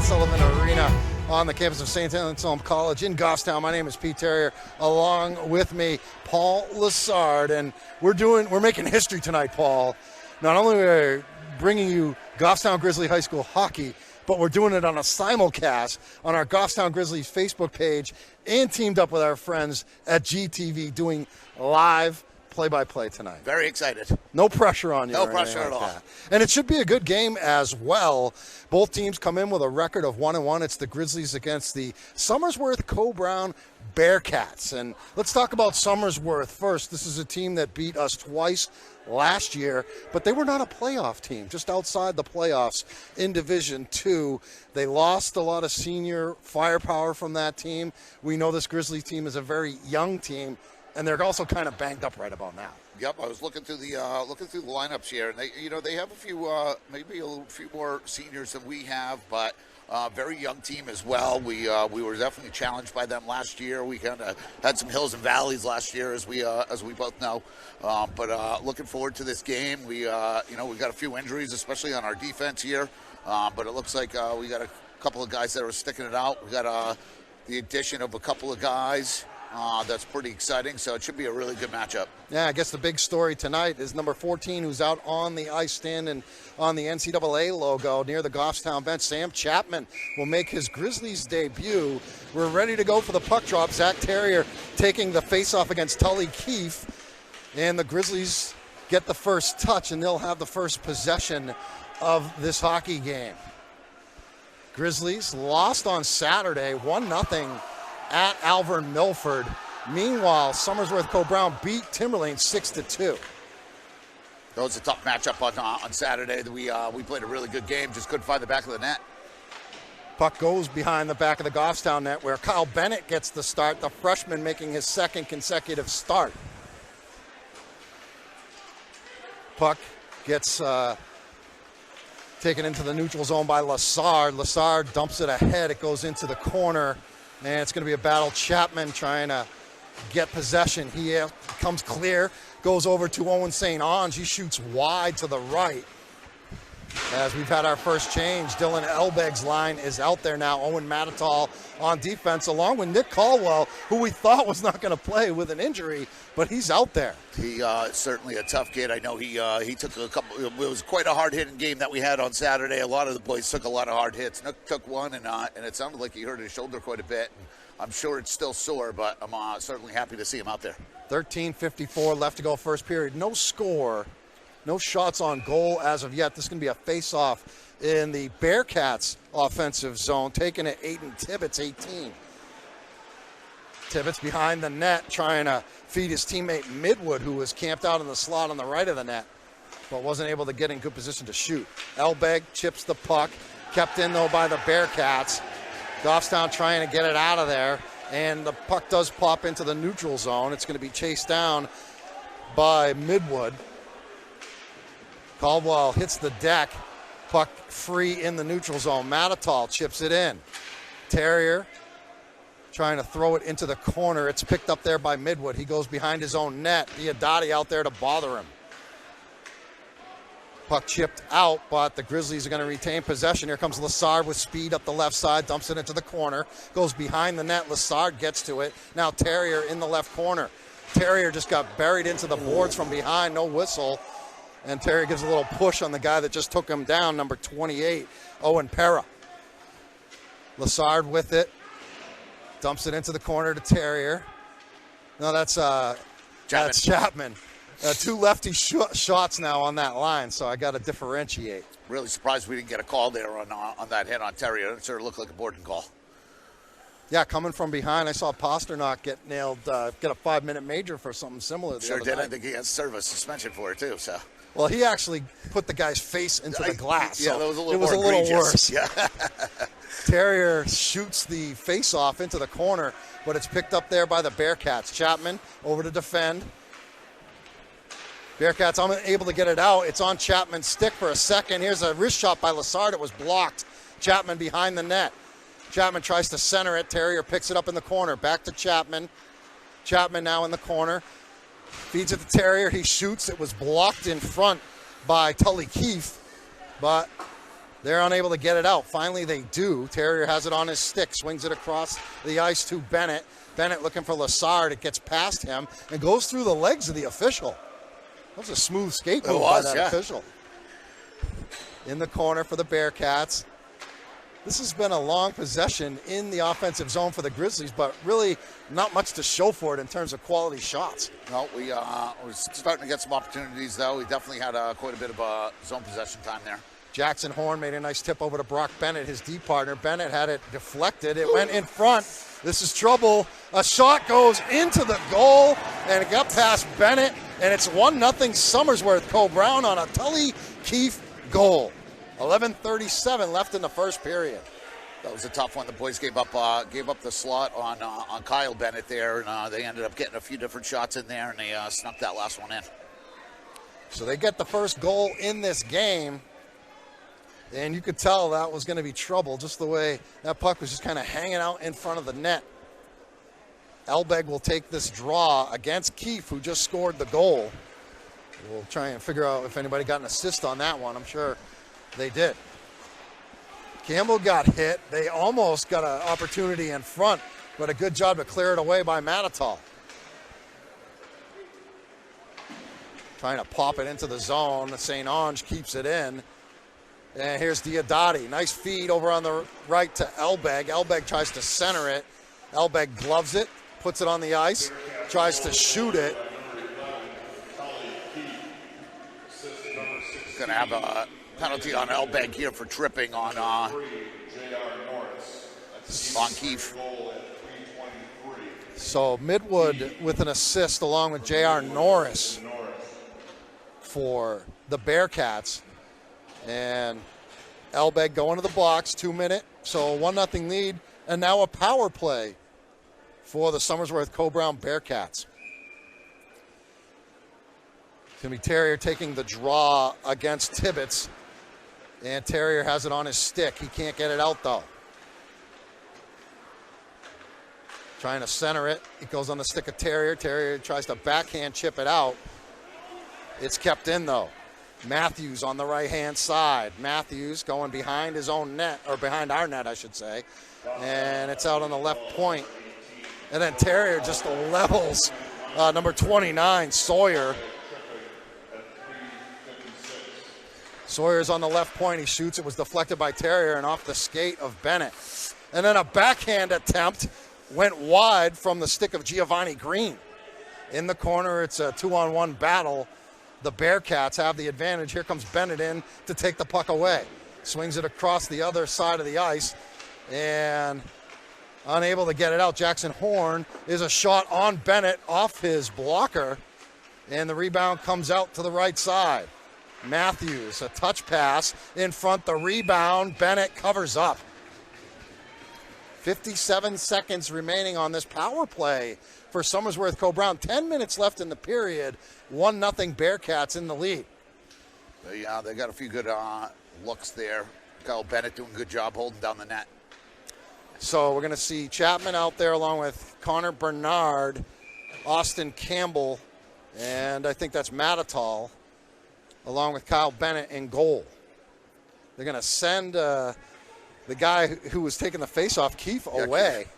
Sullivan Arena on the campus of St. Anselm College in Goffstown. My name is Pete Terrier. Along with me, Paul Lessard, and we're making history tonight, Paul. Not only are we bringing you Goffstown Grizzly High School hockey, but we're doing it on a simulcast on our Goffstown Grizzlies Facebook page and teamed up with our friends at GTV doing live play-by-play tonight. Very excited. No pressure on you. No pressure at all. And it should be a good game as well. Both teams come in with a record of 1-1. It's the Grizzlies against the Somersworth Co-Brown Bearcats. And let's talk about Somersworth first. This is a team that beat us twice last year, but they were not a playoff team, just outside the playoffs in Division II. They lost a lot of senior firepower from that team. We know this Grizzlies team is a very young team, and they're also kind of banged up right about now. Yep, I was looking through the lineups here, and they have a few maybe a few more seniors than we have, but very young team as well. We were definitely challenged by them last year. We kind of had some hills and valleys last year, as we both know. But looking forward to this game. We got a few injuries, especially on our defense here, but it looks like we got a couple of guys that are sticking it out. We got the addition of a couple of guys. That's pretty exciting, so it should be a really good matchup. Yeah, I guess the big story tonight is number 14, who's out on the ice standing on the NCAA logo near the Goffstown bench. Sam Chapman will make his Grizzlies debut. We're ready to go for the puck drop. Zach Terrier taking the faceoff against Tully Keefe, and the Grizzlies get the first touch, and they'll have the first possession of this hockey game. Grizzlies lost on Saturday, 1-0. At Alvern Milford. Meanwhile, Somersworth Co-Brown beat Timberlane 6-2. That was a tough matchup on Saturday. We played a really good game, just couldn't find the back of the net. Puck goes behind the back of the Goffstown net where Kyle Bennett gets the start, the freshman making his second consecutive start. Puck gets taken into the neutral zone by Lessard. Lessard dumps it ahead. It goes into the corner. And it's going to be a battle. Chapman trying to get possession. He comes clear, goes over to Owen St. Onge. He shoots wide to the right. As we've had our first change, Dylan Elbeg's line is out there now. Owen Matatall on defense, along with Nick Caldwell, who we thought was not going to play with an injury, but he's out there. He certainly a tough kid. I know he took a couple. It was quite a hard-hitting game that we had on Saturday. A lot of the boys took a lot of hard hits. Nick took one, and it sounded like he hurt his shoulder quite a bit. I'm sure it's still sore, but I'm certainly happy to see him out there. 13:54 left to go first period. No score. No shots on goal as of yet. This is going to be a face-off in the Bearcats offensive zone. Taking it, Aiden Tibbetts, 18. Tibbetts behind the net trying to feed his teammate Midwood, who was camped out in the slot on the right of the net, but wasn't able to get in good position to shoot. Elbeg chips the puck. Kept in, though, by the Bearcats. Goffstown trying to get it out of there, and the puck does pop into the neutral zone. It's going to be chased down by Midwood. Caldwell hits the deck. Puck free in the neutral zone. Matatall chips it in. Terrier trying to throw it into the corner. It's picked up there by Midwood. He goes behind his own net. Diodati out there to bother him. Puck chipped out, but the Grizzlies are going to retain possession. Here comes Lessard with speed up the left side, dumps it into the corner, goes behind the net. Lessard gets to it. Now Terrier in the left corner. Terrier just got buried into the boards from behind, no whistle. And Terrier gives a little push on the guy that just took him down, number 28, Owen Pera. Lessard with it, dumps it into the corner to Terrier. No, that's Chapman. Two lefty shots now on that line, so I got to differentiate. Really surprised we didn't get a call there on that hit on Terrier. It sort of looked like a boarding call. Yeah, coming from behind, I saw Pasternak get nailed, get a 5-minute major for something similar. Sure did. I think he has service suspension for it too. So. Well, he actually put the guy's face into the glass. Yeah, so that was a little it was more a little egregious. worse. Yeah. Terrier shoots the face-off into the corner, but it's picked up there by the Bearcats. Chapman over to defend. Bearcats unable to get it out. It's on Chapman's stick for a second. Here's a wrist shot by Lessard. It was blocked. Chapman behind the net. Chapman tries to center it. Terrier picks it up in the corner. Back to Chapman. Chapman now in the corner. Feeds it to Terrier. He shoots. It was blocked in front by Tully Keefe, but They're unable to get it out. Finally, they do. Terrier has it on his stick, swings it across the ice to Bennett. Bennett looking for Lassard. It gets past him and goes through the legs of the official. That was a smooth skate move by that official. In the corner for the Bearcats. This has been a long possession in the offensive zone for the Grizzlies, but really not much to show for it in terms of quality shots. No, we're starting to get some opportunities, though. We definitely had quite a bit of zone possession time there. Jackson Horn made a nice tip over to Brock Bennett, his D partner. Bennett had it deflected. It went in front. This is trouble. A shot goes into the goal, and it got past Bennett, and it's 1-0 Somersworth Co-Brown on a Tully Keefe goal. 11:37 left in the first period. That was a tough one. The boys gave up the slot on Kyle Bennett there, and they ended up getting a few different shots in there, and they snuck that last one in. So they get the first goal in this game, and you could tell that was going to be trouble, just the way that puck was just kind of hanging out in front of the net. Elbeg will take this draw against Keefe, who just scored the goal. We'll try and figure out if anybody got an assist on that one. I'm sure they did. Campbell got hit. They almost got an opportunity in front, but a good job to clear it away by Matatal. Trying to pop it into the zone. St. Ange keeps it in. And here's Diodati. Nice feed over on the right to Elbeg. Elbeg tries to center it. Elbeg gloves it, puts it on the ice, tries to shoot it. Going to have a penalty on Elbeg here for tripping on Keefe. So Midwood with an assist along with J.R. Norris for the Bearcats. And Elbeg going to the box, 2 minute. So 1-0 lead. And now a power play for the Somersworth Co-Brown Bearcats. Timmy Terrier taking the draw against Tibbetts. And Terrier has it on his stick. He can't get it out, though. Trying to center it. It goes on the stick of Terrier. Terrier tries to backhand chip it out. It's kept in, though. Matthews on the right-hand side. Matthews going behind his own net, or behind our net, I should say. And it's out on the left point. And then Terrier just levels number 29, Sawyer. Sawyer's on the left point. He shoots. It was deflected by Terrier and off the skate of Bennett. And then a backhand attempt went wide from the stick of Giovanni Green. In the corner, it's a 2-on-1 battle. The Bearcats have the advantage. Here comes Bennett in to take the puck away. Swings it across the other side of the ice and unable to get it out. Jackson Horn is a shot on Bennett off his blocker, and the rebound comes out to the right side. Matthews, a touch pass in front, the rebound. Bennett covers up. 57 seconds remaining on this power play for Somersworth Co-Brown. 10 minutes left in the period. 1-0 Bearcats in the lead. They got a few good looks there. Kyle Bennett doing a good job holding down the net. So we're going to see Chapman out there along with Connor Bernard, Austin Campbell, and I think that's Matatal, along with Kyle Bennett in goal. They're going to send the guy who was taking the face-off, Keefe, away. Keefe.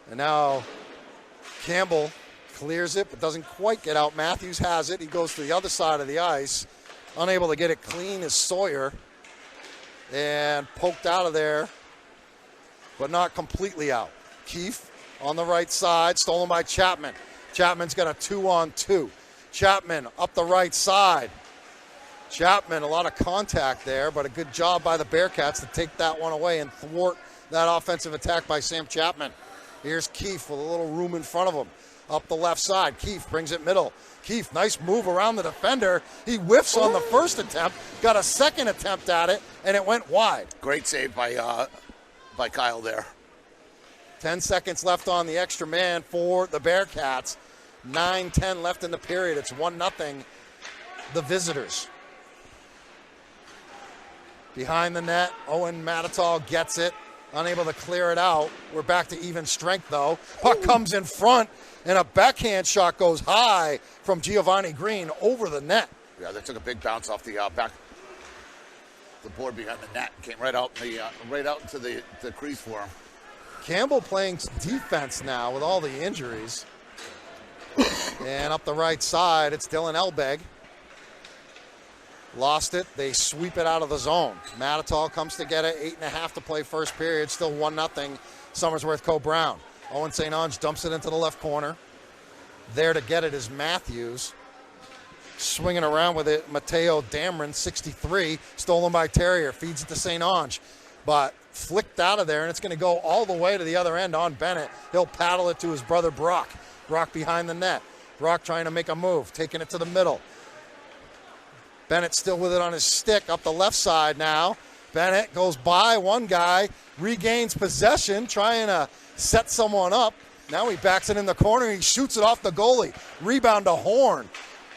And now Campbell clears it, but doesn't quite get out. Matthews has it. He goes to the other side of the ice. Unable to get it clean is Sawyer. And poked out of there, but not completely out. Keefe on the right side, stolen by Chapman. Chapman's got a 2-on-2. Chapman up the right side. Chapman, a lot of contact there, but a good job by the Bearcats to take that one away and thwart that offensive attack by Sam Chapman. Here's Keefe with a little room in front of him. Up the left side, Keefe brings it middle. Keefe, nice move around the defender. He whiffs on the first attempt, got a second attempt at it, and it went wide. Great save by Kyle there. 10 seconds left on the extra man for the Bearcats. 9-10 left in the period. It's 1-0, the visitors. Behind the net, Owen Matatal gets it. Unable to clear it out. We're back to even strength, though. Puck comes in front, and a backhand shot goes high from Giovanni Green over the net. Yeah, that took a big bounce off the back. the board behind the net and came right out into the crease for him. Campbell playing defense now with all the injuries. And up the right side, it's Dylan Elbeg. Lost it. They sweep it out of the zone. Matitol comes to get it. 8.5 to play first period. Still 1-0. Somersworth Co-Brown. Owen St. Ange dumps it into the left corner. There to get it is Matthews. Swinging around with it, Mateo Dameron, 63. Stolen by Terrier. Feeds it to St. Ange. But flicked out of there, and it's going to go all the way to the other end on Bennett. He'll paddle it to his brother Brock. Brock behind the net. Brock trying to make a move. Taking it to the middle. Bennett still with it on his stick up the left side now. Bennett goes by one guy, regains possession, trying to set someone up. Now he backs it in the corner. He shoots it off the goalie. Rebound to Horn.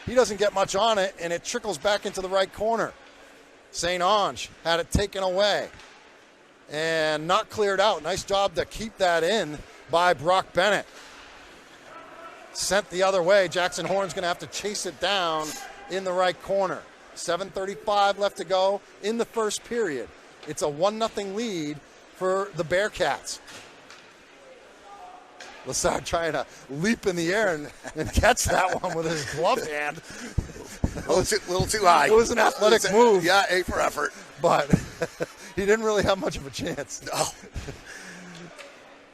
He doesn't get much on it, and it trickles back into the right corner. St. Ange had it taken away and not cleared out. Nice job to keep that in by Brock Bennett. Sent the other way. Jackson Horn's going to have to chase it down in the right corner. 7:35 left to go in the first period. It's a 1-0 lead for the Bearcats. Lassard trying to leap in the air and catch that one with his glove hand. A little too high. It was an athletic move. Yeah, A for effort. But he didn't really have much of a chance. No.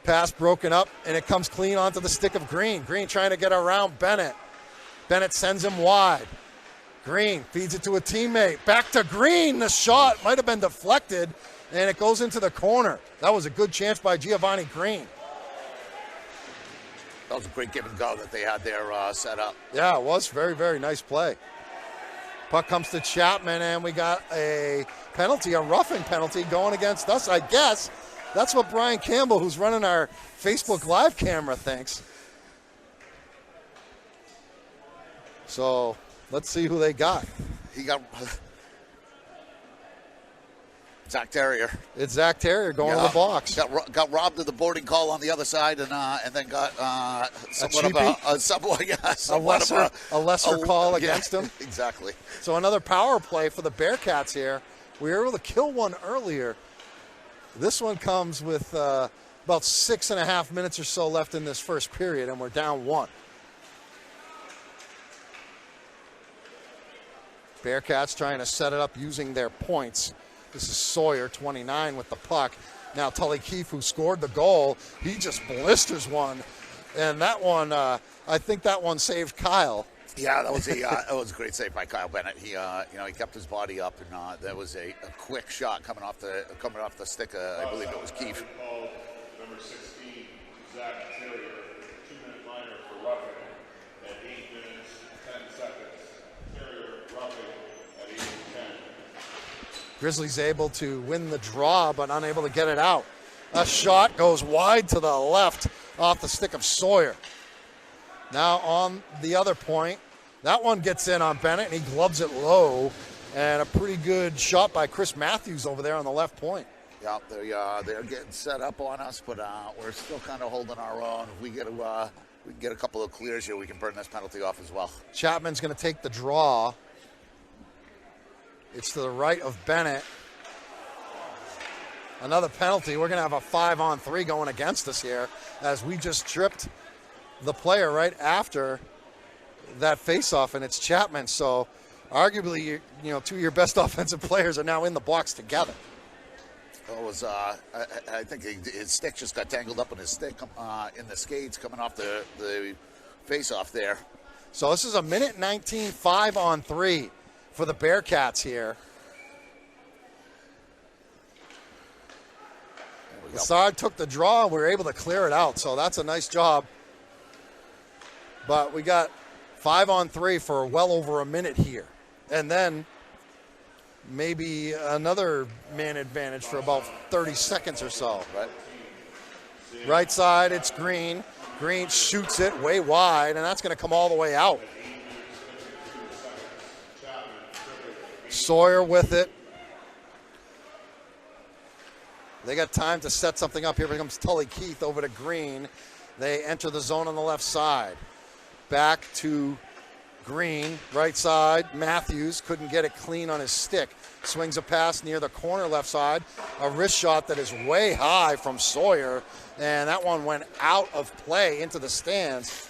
Pass broken up, and it comes clean onto the stick of Green. Green trying to get around Bennett. Bennett sends him wide. Green feeds it to a teammate. Back to Green. The shot might have been deflected, and it goes into the corner. That was a good chance by Giovanni Green. That was a great give and go that they had there set up. Yeah, it was. Very, very nice play. Puck comes to Chapman, and we got a penalty, a roughing penalty going against us. I guess that's what Brian Campbell, who's running our Facebook Live camera, thinks. So let's see who they got. He got Zach Terrier. It's Zach Terrier going to the box. Got robbed of the boarding call on the other side, and then got somewhat a lesser call against him. Exactly. So another power play for the Bearcats here. We were able to kill one earlier. This one comes with about 6.5 minutes or so left in this first period, and we're down 1. Bearcats trying to set it up using their points. This is Sawyer, 29, with the puck. Now Tully Keefe, who scored the goal, he just blisters one. And that one, I think that one saved Kyle. Yeah, that was a great save by Kyle Bennett. He he kept his body up, and that was a quick shot coming off the stick. I believe it was Keefe. Number 16, Zach Terrier, 2-minute minor for roughing at 8 minutes 10 seconds. Terrier roughing at 8 10. Grizzlies able to win the draw, but unable to get it out. A shot goes wide to the left off the stick of Sawyer. Now on the other point, that one gets in on Bennett, and he glubs it low. And a pretty good shot by Chris Matthews over there on the left point. Yeah, they're getting set up on us, but we're still kind of holding our own. If we can get a couple of clears here, we can burn this penalty off as well. Chapman's going to take the draw. It's to the right of Bennett. Another penalty. We're going to have a 5-on-3 going against us here, as we just tripped the player right after that faceoff, and it's Chapman. So arguably, two of your best offensive players are now in the box together. It was, I think his stick just got tangled up in his stick in the skates coming off the face-off there. So this is a minute 19, 5-on-3 for the Bearcats here. Lassard took the draw, and we were able to clear it out, so that's a nice job. But we got 5-on-3 for well over a minute here. And then maybe another man advantage for about 30 seconds or so. Right side, it's Green. Green shoots it way wide, and that's going to come all the way out. Sawyer with it. They got time to set something up. Here comes Tully Keith over to Green. They enter the zone on the left side. Back to Green, right side. Matthews couldn't get it clean on his stick. Swings a pass near the corner left side. A wrist shot that is way high from Sawyer, and that one went out of play into the stands.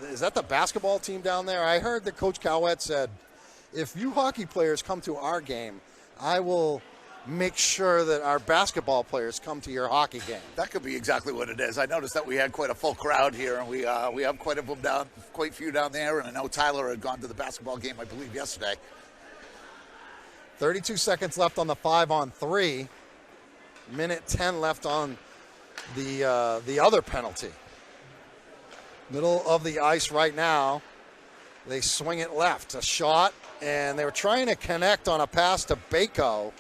Is that the basketball team down there? I heard that Coach Cowett said, if you hockey players come to our game, I will make sure that our basketball players come to your hockey game. That could be exactly what it is. I noticed that we had quite a full crowd here, and we have quite a few down there. And I know Tyler had gone to the basketball game, I believe, yesterday. 32 seconds left on the 5-on-3. Minute 10 left on the other penalty. Middle of the ice right now. They swing it left. A shot, and they were trying to connect on a pass to Bako,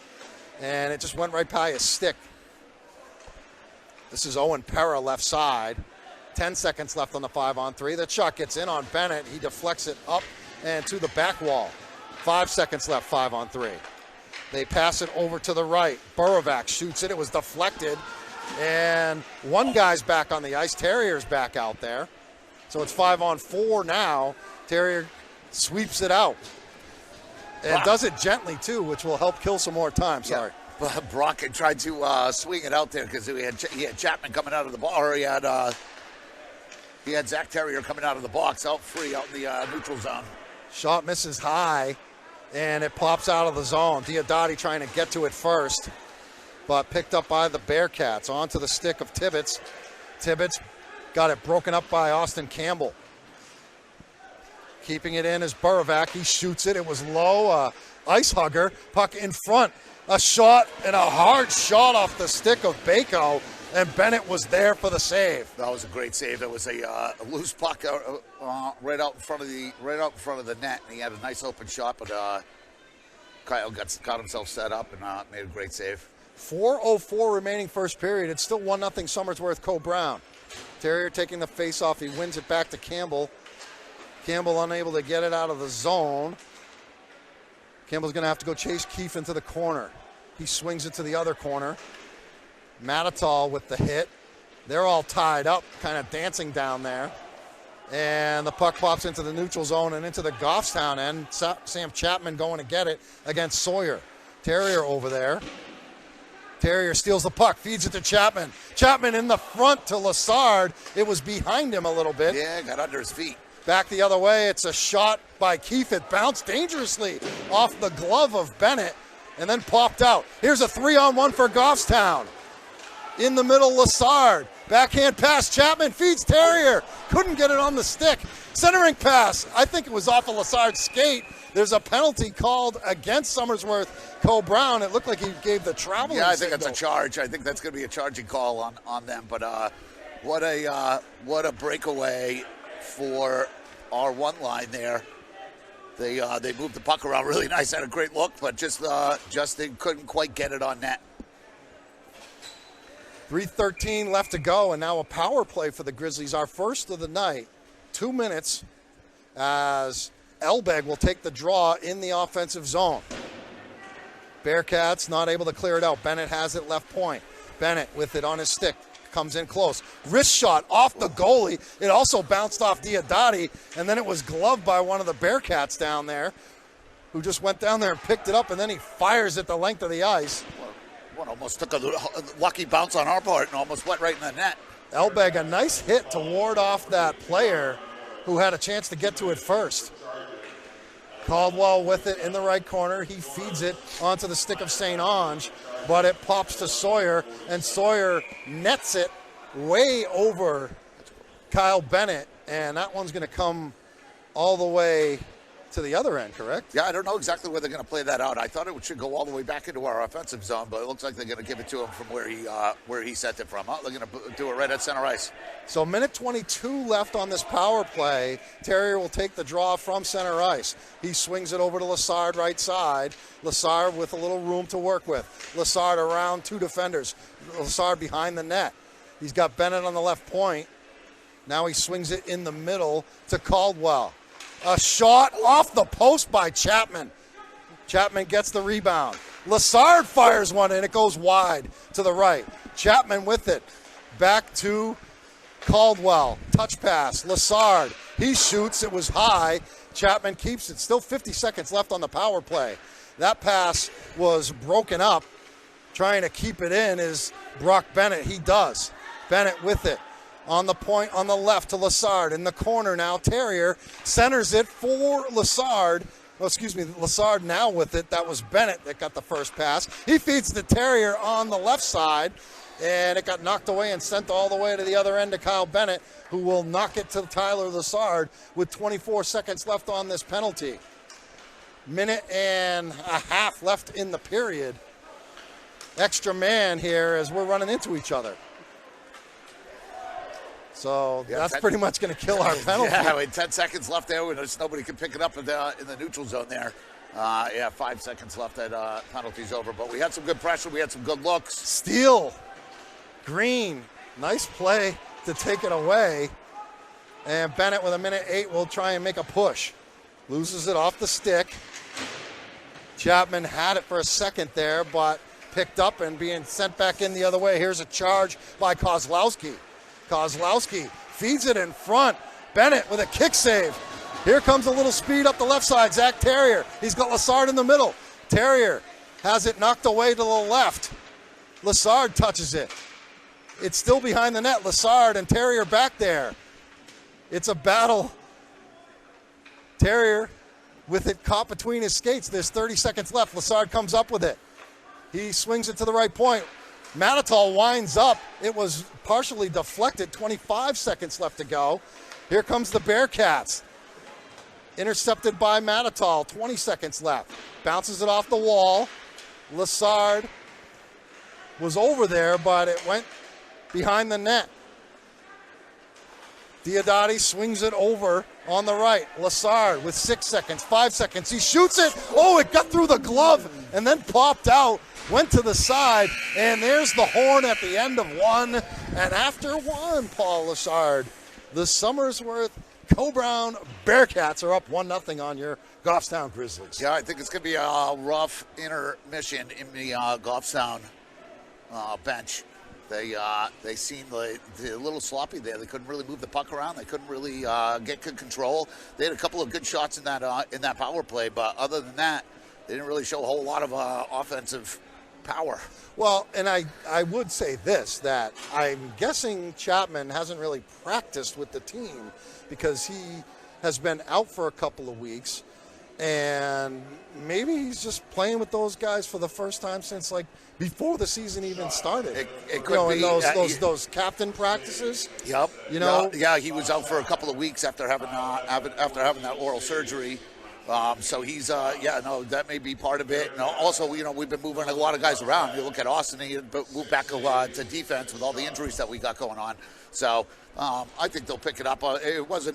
and it just went right by his stick. This is Owen Pera left side. 10 seconds left on the 5-on-3. That shot gets in on Bennett. He deflects it up and to the back wall. 5 seconds left, 5-on-3. They pass it over to the right. Borovac shoots it. It was deflected. And one guy's back on the ice. Terrier's back out there. So it's 5-on-4 now. Terrier sweeps it out. And does it gently, too, which will help kill some more time. Sorry. Yeah. Brock had tried to swing it out there because he had Chapman coming out of the box, or he had Zach Terrier coming out of the box, out free, out in the neutral zone. Shot misses high, and it pops out of the zone. Diodati trying to get to it first, but picked up by the Bearcats. Onto the stick of Tibbetts. Tibbetts got it broken up by Austin Campbell. Keeping it in is Borovac. He shoots it. It was low. Ice hugger. Puck in front. A shot and a hard shot off the stick of Bako, and Bennett was there for the save. That was a great save. That was a loose puck right out in front of the net, and he had a nice open shot, but Kyle got himself set up and made a great save. 4:04 remaining first period. It's still 1-0 Somersworth Co-Brown. Terrier taking the face-off. He wins it back to Campbell. Campbell unable to get it out of the zone. Campbell's going to have to go chase Keefe into the corner. He swings it to the other corner. Matatal with the hit. They're all tied up, kind of dancing down there. And the puck pops into the neutral zone and into the Goffstown end. Sam Chapman going to get it against Sawyer. Terrier over there. Terrier steals the puck, feeds it to Chapman. Chapman in the front to Lassard. It was behind him a little bit. Yeah, got under his feet. Back the other way, it's a shot by Keefe. It bounced dangerously off the glove of Bennett and then popped out. Here's a 3-on-1 for Goffstown. In the middle, Lassard. Backhand pass, Chapman feeds Terrier. Couldn't get it on the stick. Centering pass, I think it was off of Lassard's skate. There's a penalty called against Somersworth Co-Brown. It looked like he gave the traveling Yeah, I think signal. that's a charge. I think that's going to be a charging call on them. But what a breakaway for our one line there. They moved the puck around really nice. Had a great look, but just they couldn't quite get it on net. 3:13 left to go, and now a power play for the Grizzlies. Our first of the night. 2 minutes as Elbeg will take the draw in the offensive zone. Bearcats not able to clear it out. Bennett has it left point. Bennett with it on his stick. Comes in close. Wrist shot off the goalie. It also bounced off Diodati, and then it was gloved by one of the Bearcats down there, who just went down there and picked it up, and then he fires it the length of the ice. One almost took a lucky bounce on our part and almost went right in the net. Elbeg, a nice hit to ward off that player who had a chance to get to it first. Caldwell with it in the right corner. He feeds it onto the stick of St. Ange, but it pops to Sawyer, and Sawyer nets it way over Kyle Bennett, and that one's going to come all the way to the other end, correct? Yeah, I don't know exactly where they're going to play that out. I thought it should go all the way back into our offensive zone, but it looks like they're going to give it to him from where he sent it from. They're going to do it right at center ice. So minute 22 left on this power play. Terrier will take the draw from center ice. He swings it over to Lassard right side. Lassard with a little room to work with. Lassard around two defenders. Lassard behind the net. He's got Bennett on the left point. Now he swings it in the middle to Caldwell. A shot off the post by Chapman. Chapman gets the rebound. Lassard fires one in. It goes wide to the right. Chapman with it. Back to Caldwell. Touch pass. Lassard. He shoots. It was high. Chapman keeps it. Still 50 seconds left on the power play. That pass was broken up. Trying to keep it in is Brock Bennett. He does. Bennett with it. On the point on the left to Lassard. In the corner now, Terrier centers it for Lassard. Lassard now with it. That was Bennett that got the first pass. He feeds the Terrier on the left side, and it got knocked away and sent all the way to the other end to Kyle Bennett, who will knock it to Tyler Lassard with 24 seconds left on this penalty. Minute and a half left in the period. Extra man here as we're running into each other. So that's pretty much going to kill our penalty. Yeah, with 10 seconds left there, when nobody can pick it up in the neutral zone there. 5 seconds left, that penalty's over. But we had some good pressure. We had some good looks. Steele, Green, nice play to take it away. And Bennett with 1:08 will try and make a push. Loses it off the stick. Chapman had it for a second there, but picked up and being sent back in the other way. Here's a charge by Kozlowski. Kozlowski feeds it in front. Bennett with a kick save. Here comes a little speed up the left side. Zach Terrier. He's got Lassard in the middle. Terrier has it knocked away to the left. Lassard touches it. It's still behind the net. Lassard and Terrier back there. It's a battle. Terrier with it caught between his skates. There's 30 seconds left. Lassard comes up with it. He swings it to the right point. Manitoul winds up. It was partially deflected. 25 seconds left to go. Here comes the Bearcats. Intercepted by Manitoul. 20 seconds left. Bounces it off the wall. Lassard was over there, but it went behind the net. Diodati swings it over on the right. Lassard with 6 seconds, 5 seconds. He shoots it. Oh, it got through the glove and then popped out. Went to the side, and there's the horn at the end of one. And after one, Paul Lassard, the Somersworth Co-Brown Bearcats are up 1-0 on your Goffstown Grizzlies. Yeah, I think it's going to be a rough intermission in the Goffstown bench. They seemed a little sloppy there. They couldn't really move the puck around. They couldn't really get good control. They had a couple of good shots in that power play, but other than that, they didn't really show a whole lot of offensive power. Well, and I would say this, that I'm guessing Chapman hasn't really practiced with the team because he has been out for a couple of weeks, and maybe he's just playing with those guys for the first time since like before the season even started. It could be those captain practices. Yep. You know. Yeah, he was out for a couple of weeks after having that oral surgery. So he's, that may be part of it. And also, we've been moving a lot of guys around. You look at Austin, he moved back to defense with all the injuries that we got going on. So I think they'll pick it up. It was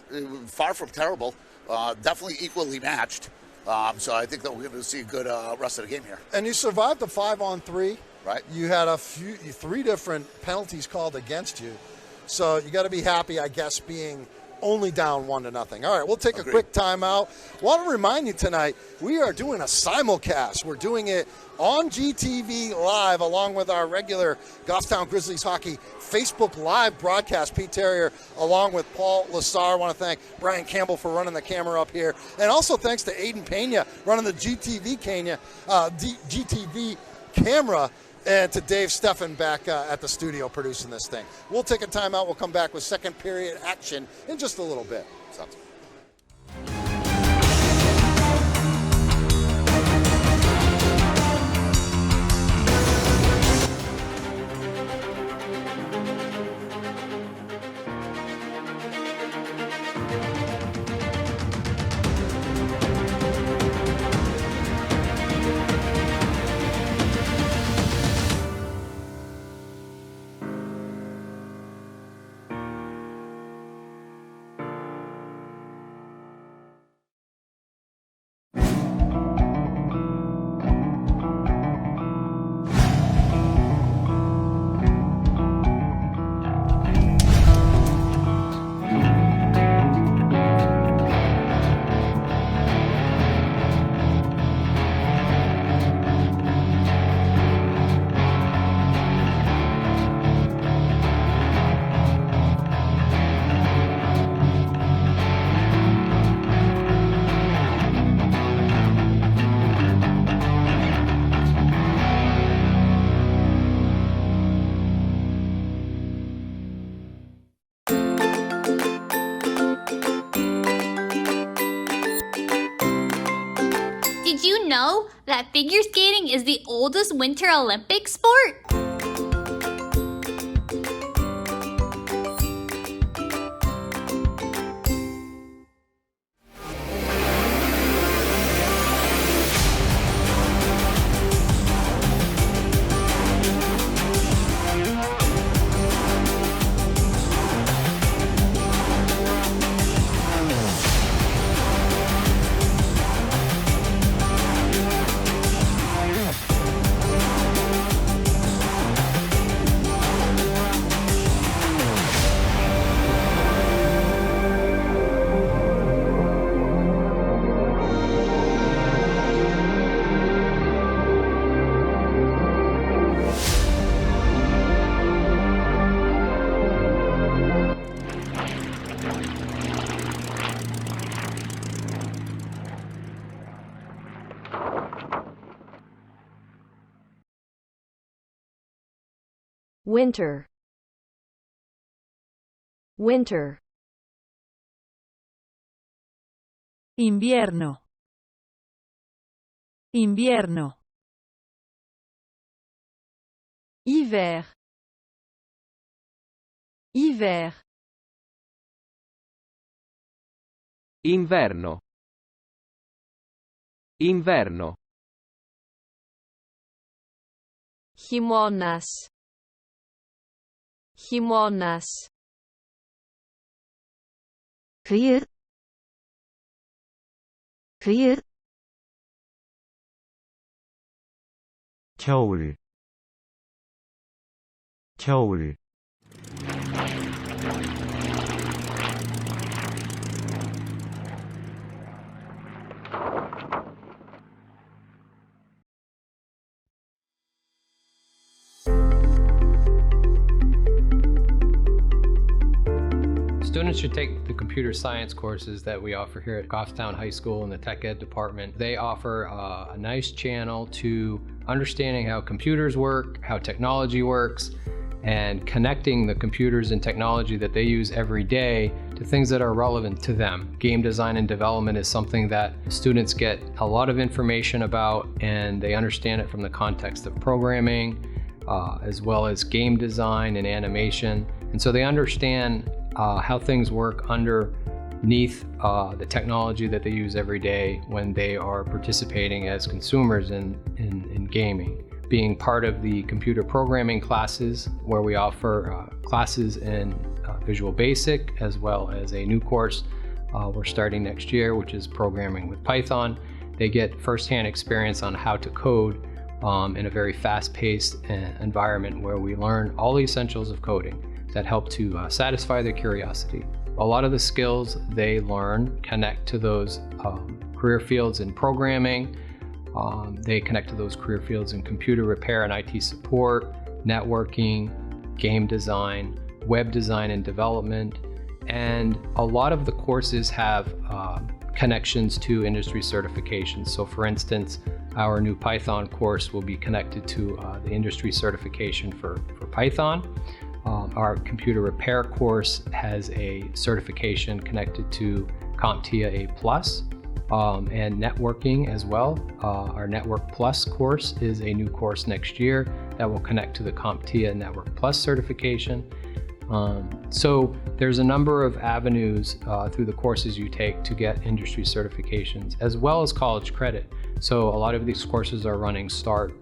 far from terrible. Definitely equally matched. So I think that we're going to see a good rest of the game here. And you survived the 5-on-3. Right. You had 3 different penalties called against you. So you got to be happy, I guess, being only down 1-0. All right, we'll take a quick timeout. Want to remind you tonight, we are doing a simulcast. We're doing it on GTV Live along with our regular Goffstown Grizzlies hockey Facebook Live broadcast. Pete Terrier along with Paul Lassard. I want to thank Brian Campbell for running the camera up here. And also thanks to Aiden Pena running the GTV camera. And to Dave Steffen back at the studio producing this thing. We'll take a timeout. We'll come back with second period action in just a little bit. Sounds good. know that figure skating is the oldest Winter Olympic sport? Winter. Winter. Invierno. Invierno. Hiver. Hiver. Inverno. Inverno. Χειμώνας. Χειμώνας.冬冬겨울 겨울 Students should take the computer science courses that we offer here at Goffstown High School in the Tech Ed department. They offer a nice channel to understanding how computers work, how technology works, and connecting the computers and technology that they use every day to things that are relevant to them. Game design and development is something that students get a lot of information about, and they understand it from the context of programming, as well as game design and animation. And so they understand how things work underneath the technology that they use every day when they are participating as consumers in gaming. Being part of the computer programming classes, where we offer classes in Visual Basic, as well as a new course we're starting next year, which is programming with Python. They get firsthand experience on how to code in a very fast-paced environment where we learn all the essentials of coding that help to satisfy their curiosity. A lot of the skills they learn connect to those career fields in programming. They connect to those career fields in computer repair and IT support, networking, game design, web design and development, and a lot of the courses have connections to industry certifications. So for instance, our new Python course will be connected to the industry certification for Python. Our computer repair course has a certification connected to CompTIA A+, and networking as well. Our Network Plus course is a new course next year that will connect to the CompTIA Network Plus certification. So there's a number of avenues through the courses you take to get industry certifications, as well as college credit. So a lot of these courses are running START.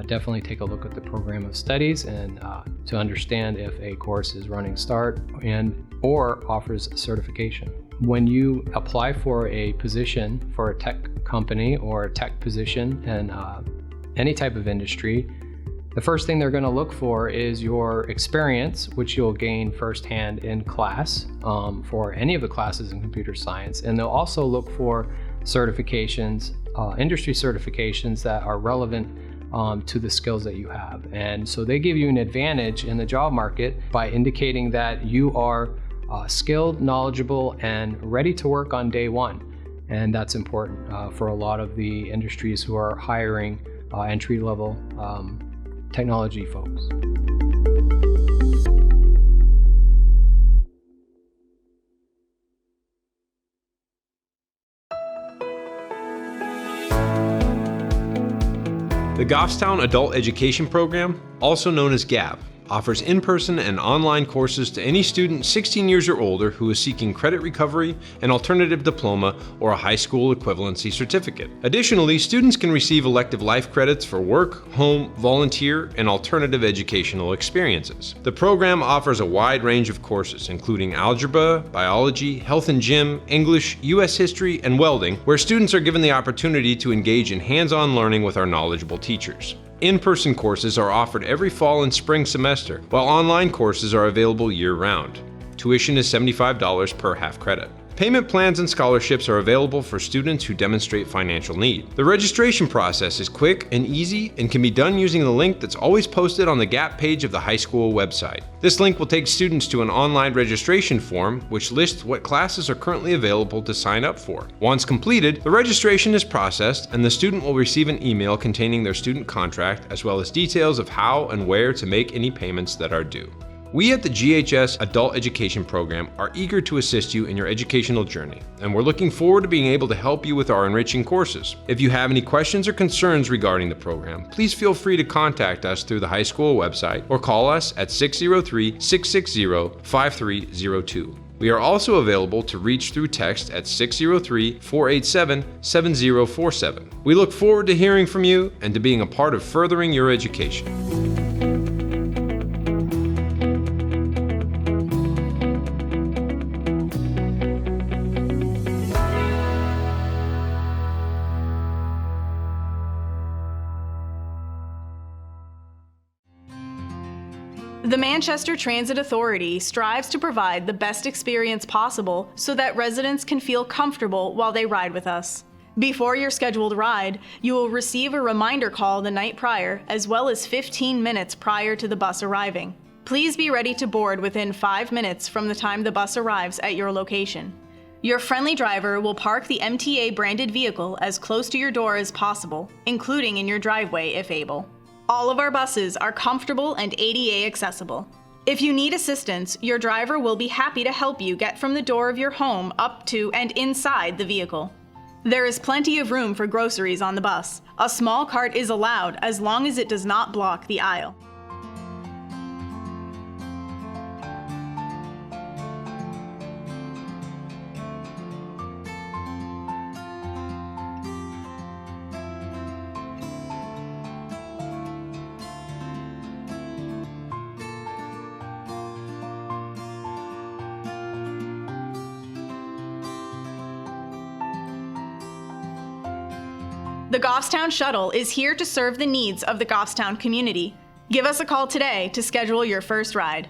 Definitely take a look at the program of studies and to understand if a course is running START and or offers certification. When you apply for a position for a tech company or a tech position in any type of industry, the first thing they're going to look for is your experience, which you'll gain firsthand in class for any of the classes in computer science. And they'll also look for certifications, industry certifications that are relevant to the skills that you have. And so they give you an advantage in the job market by indicating that you are skilled, knowledgeable, and ready to work on day one. And that's important for a lot of the industries who are hiring entry-level technology folks. Goffstown Adult Education Program, also known as GAP, offers in-person and online courses to any student 16 years or older who is seeking credit recovery, an alternative diploma, or a high school equivalency certificate. Additionally, students can receive elective life credits for work, home, volunteer, and alternative educational experiences. The program offers a wide range of courses, including algebra, biology, health and gym, English, U.S. history, and welding, where students are given the opportunity to engage in hands-on learning with our knowledgeable teachers. In-person courses are offered every fall and spring semester, while online courses are available year-round. Tuition is $75 per half credit. Payment plans and scholarships are available for students who demonstrate financial need. The registration process is quick and easy and can be done using the link that's always posted on the GAP page of the high school website. This link will take students to an online registration form which lists what classes are currently available to sign up for. Once completed, the registration is processed and the student will receive an email containing their student contract as well as details of how and where to make any payments that are due. We at the GHS Adult Education Program are eager to assist you in your educational journey, and we're looking forward to being able to help you with our enriching courses. If you have any questions or concerns regarding the program, please feel free to contact us through the high school website or call us at 603-660-5302. We are also available to reach through text at 603-487-7047. We look forward to hearing from you and to being a part of furthering your education. The Manchester Transit Authority strives to provide the best experience possible so that residents can feel comfortable while they ride with us. Before your scheduled ride, you will receive a reminder call the night prior, as well as 15 minutes prior to the bus arriving. Please be ready to board within 5 minutes from the time the bus arrives at your location. Your friendly driver will park the MTA branded vehicle as close to your door as possible, including in your driveway if able. All of our buses are comfortable and ADA accessible. If you need assistance, your driver will be happy to help you get from the door of your home up to and inside the vehicle. There is plenty of room for groceries on the bus. A small cart is allowed as long as it does not block the aisle. The Goffstown Shuttle is here to serve the needs of the Goffstown community. Give us a call today to schedule your first ride.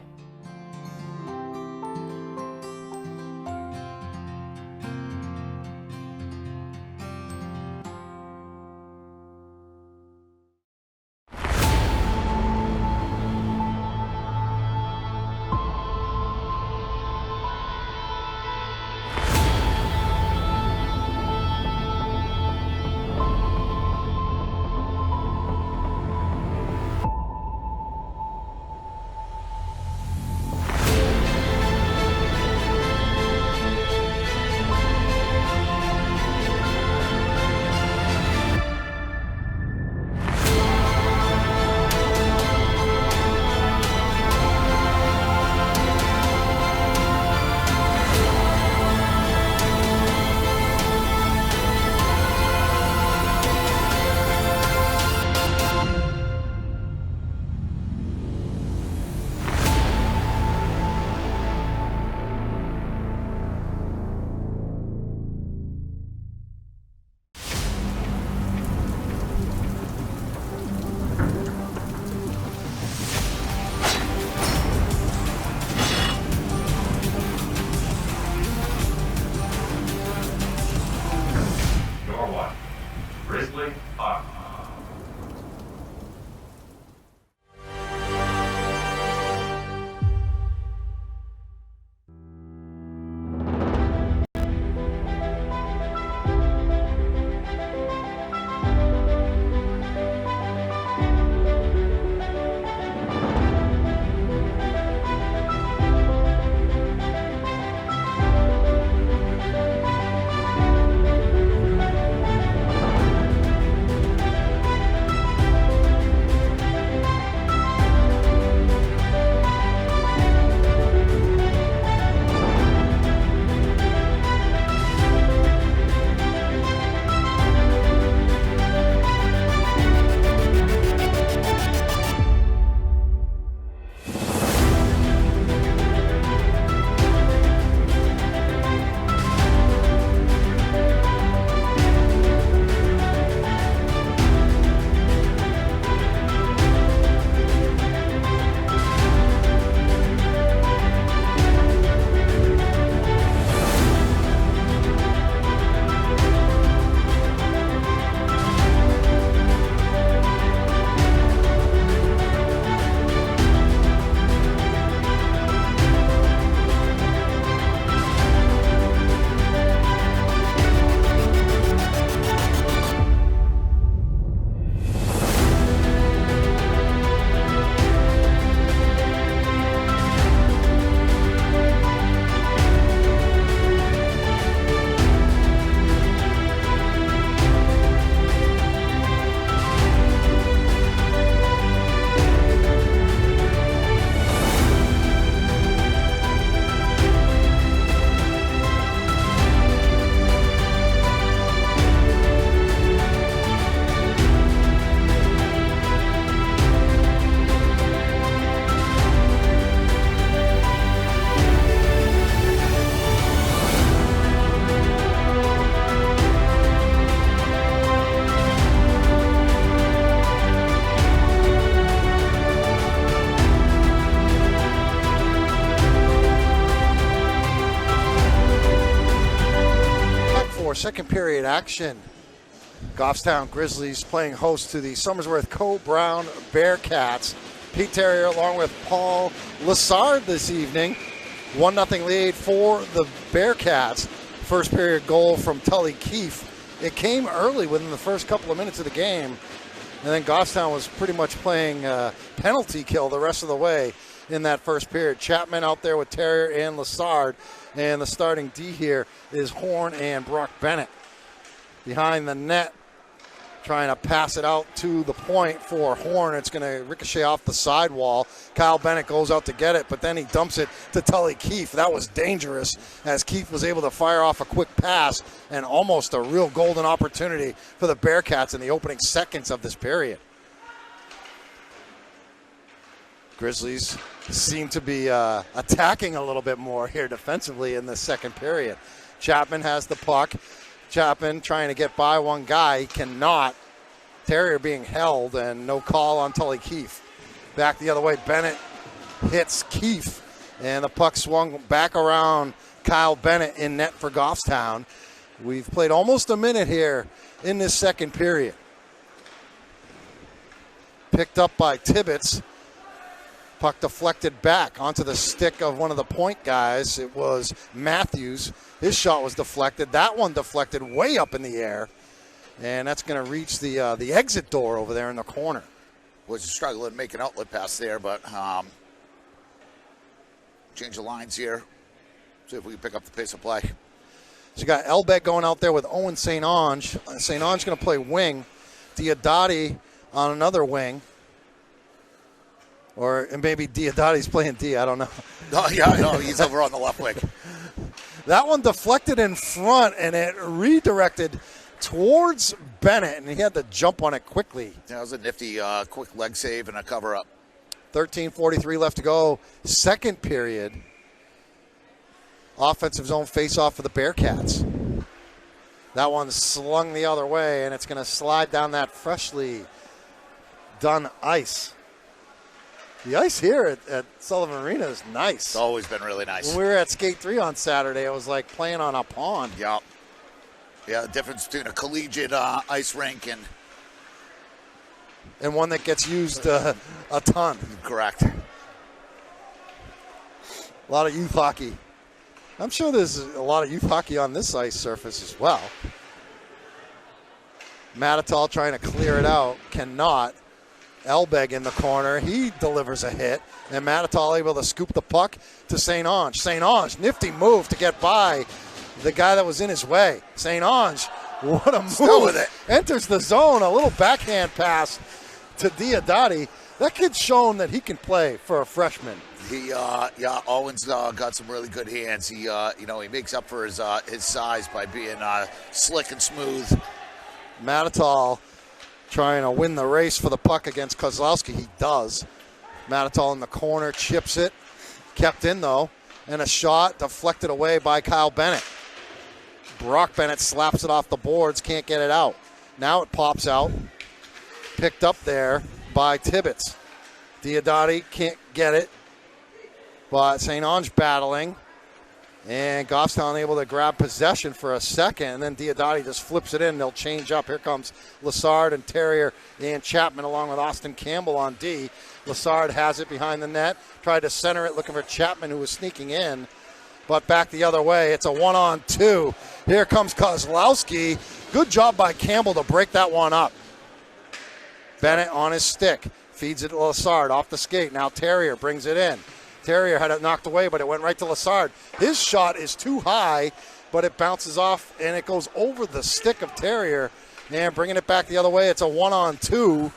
second period action. Goffstown Grizzlies playing host to the Somersworth Co-Brown Bearcats. Pete Terrier along with Paul Lassard this evening. 1-0 lead for the Bearcats. First period goal from Tully Keefe. It came early within the first couple of minutes of the game. And then Goffstown was pretty much playing penalty kill the rest of the way in that first period. Chapman out there with Terrier and Lassard. And the starting D here is Horn and Brock Bennett. Behind the net, trying to pass it out to the point for Horn. It's going to ricochet off the sidewall. Kyle Bennett goes out to get it, but then he dumps it to Tully Keefe. That was dangerous as Keefe was able to fire off a quick pass and almost a real golden opportunity for the Bearcats in the opening seconds of this period. Grizzlies seem to be attacking a little bit more here defensively in the second period. Chapman has the puck. Chapman trying to get by one guy. He cannot. Terrier being held and no call on Tully Keefe. Back the other way. Bennett hits Keefe and the puck swung back around Kyle Bennett in net for Goffstown. We've played almost a minute here in this second period. Picked up by Tibbetts. Puck deflected back onto the stick of one of the point guys. It was Matthews. His shot was deflected. That one deflected way up in the air. And that's going to reach the exit door over there in the corner. Was struggling to make an outlet pass there, but change the lines here. See if we can pick up the pace of play. So you got Elbeck going out there with Owen St. Ange. St. Ange going to play wing. Diodati on another wing. Or maybe Diodati's playing D. I don't know. Oh, yeah, no, he's over on the left wing. That one deflected in front, and it redirected towards Bennett, and he had to jump on it quickly. That was a nifty quick leg save and a cover-up. 13:43 left to go. Second period. Offensive zone face-off for the Bearcats. That one slung the other way, and it's going to slide down that freshly done ice. The ice here at Sullivan Arena is nice. It's always been really nice. When we were at Skate 3 on Saturday, it was like playing on a pond. Yeah. Yeah, the difference between a collegiate ice rink and one that gets used a ton. Correct. A lot of youth hockey. I'm sure there's a lot of youth hockey on this ice surface as well. Matatal trying to clear it out. Cannot. Elbeg in the corner. He delivers a hit. And Matatal able to scoop the puck to St. Ange. St. Ange, nifty move to get by the guy that was in his way. St. Ange, what a move. Still with it. Enters the zone. A little backhand pass to Diodati. That kid's shown that he can play for a freshman. Owen's got some really good hands. He makes up for his size by being slick and smooth. Matatal trying to win the race for the puck against Kozlowski. He does. Matatal in the corner, chips it. Kept in, though. And a shot deflected away by Kyle Bennett. Brock Bennett slaps it off the boards, can't get it out. Now it pops out. Picked up there by Tibbetts. Diodati can't get it. But St. Ange battling. And Goffstown able to grab possession for a second, and then Diodati just flips it in. They'll change up. Here comes Lassard and Terrier and Chapman along with Austin Campbell on D. Lassard has it behind the net. Tried to center it, looking for Chapman, who was sneaking in. But back the other way. It's a 1-on-2. Here comes Kozlowski. Good job by Campbell to break that one up. Bennett on his stick. Feeds it to Lassard off the skate. Now Terrier brings it in. Terrier had it knocked away, but it went right to Lassard. His shot is too high, but it bounces off, and it goes over the stick of Terrier. And bringing it back the other way, it's a 1-on-2.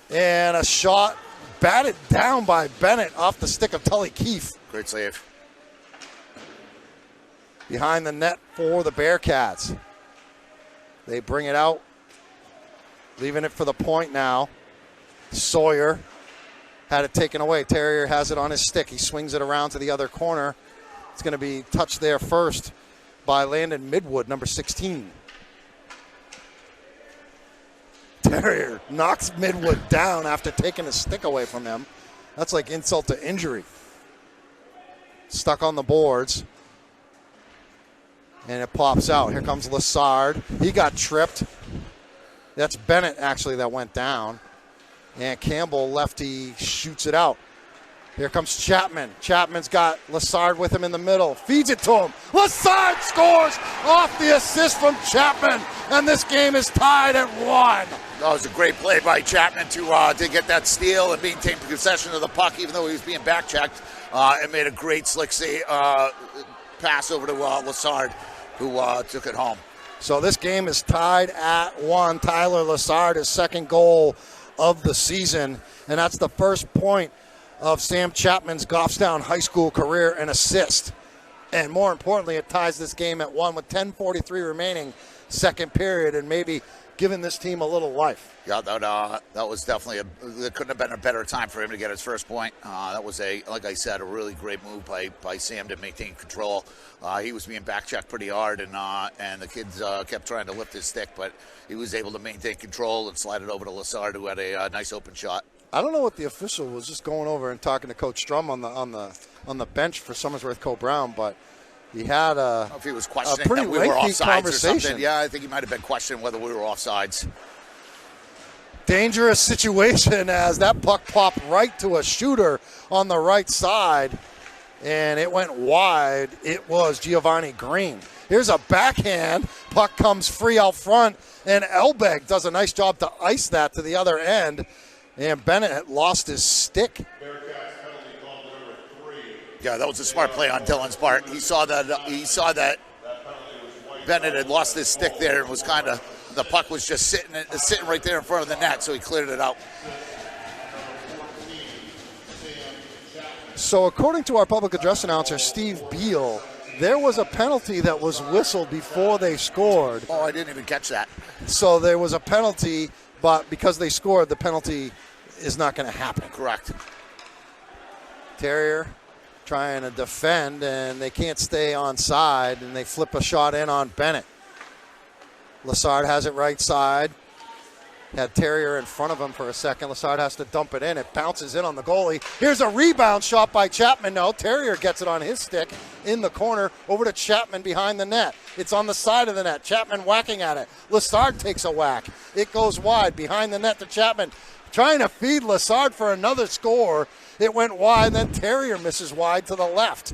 And a shot batted down by Bennett off the stick of Tully Keefe. Great save. Behind the net for the Bearcats. They bring it out, leaving it for the point now. Sawyer had it taken away. Terrier has it on his stick. He swings it around to the other corner. It's going to be touched there first by Landon Midwood, number 16. Terrier knocks Midwood down after taking his stick away from him. That's like insult to injury. Stuck on the boards. And it pops out. Here comes Lassard. He got tripped. That's Bennett, actually, that went down. And Campbell, lefty, shoots it out. Here comes Chapman. Chapman's got Lassard with him in the middle. Feeds it to him. Lassard scores off the assist from Chapman. And this game is tied at 1. That was a great play by Chapman to get that steal and maintain possession of the puck, even though he was being back-checked. And made a great slick pass over to Lassard, who took it home. So this game is tied at 1. Tyler Lassard, his second goal of the season. And that's the first point of Sam Chapman's Goffstown High School career and assist. And more importantly, it ties this game at 1 with 10:43 remaining, second period, and maybe giving this team a little life. Yeah, that was definitely there couldn't have been a better time for him to get his first point. That was like I said, a really great move by Sam to maintain control. He was being back-checked pretty hard, and the kids kept trying to lift his stick, but he was able to maintain control and slide it over to Lassard, who had a nice open shot. I don't know what the official was just going over and talking to Coach Strum on the bench for Somersworth Co-Brown, but he had I don't know if he was questioning pretty that we were lengthy offsides conversation. or something. Yeah, I think he might have been questioning whether we were offsides. Dangerous situation as that puck popped right to a shooter on the right side, and it went wide. It was Giovanni Green. Here's a backhand. Puck comes free out front, and Elbeg does a nice job to ice that to the other end. And Bennett lost his stick. Yeah, that was a smart play on Dylan's part. He saw that Bennett had lost his stick there and was kind of, the puck was just sitting right there in front of the net, so he cleared it out. So according to our public address announcer, Steve Beal, there was a penalty that was whistled before they scored. Oh, I didn't even catch that. So there was a penalty, but because they scored, the penalty is not going to happen. Correct. Terrier trying to defend, and they can't stay on side, and they flip a shot in on Bennett. Lassard has it right side. Had Terrier in front of him for a second. Lassard has to dump it in. It bounces in on the goalie. Here's a rebound shot by Chapman. No, Terrier gets it on his stick in the corner over to Chapman behind the net. It's on the side of the net. Chapman whacking at it. Lassard takes a whack. It goes wide behind the net to Chapman. Trying to feed Lassard for another score. It went wide, then Terrier misses wide to the left.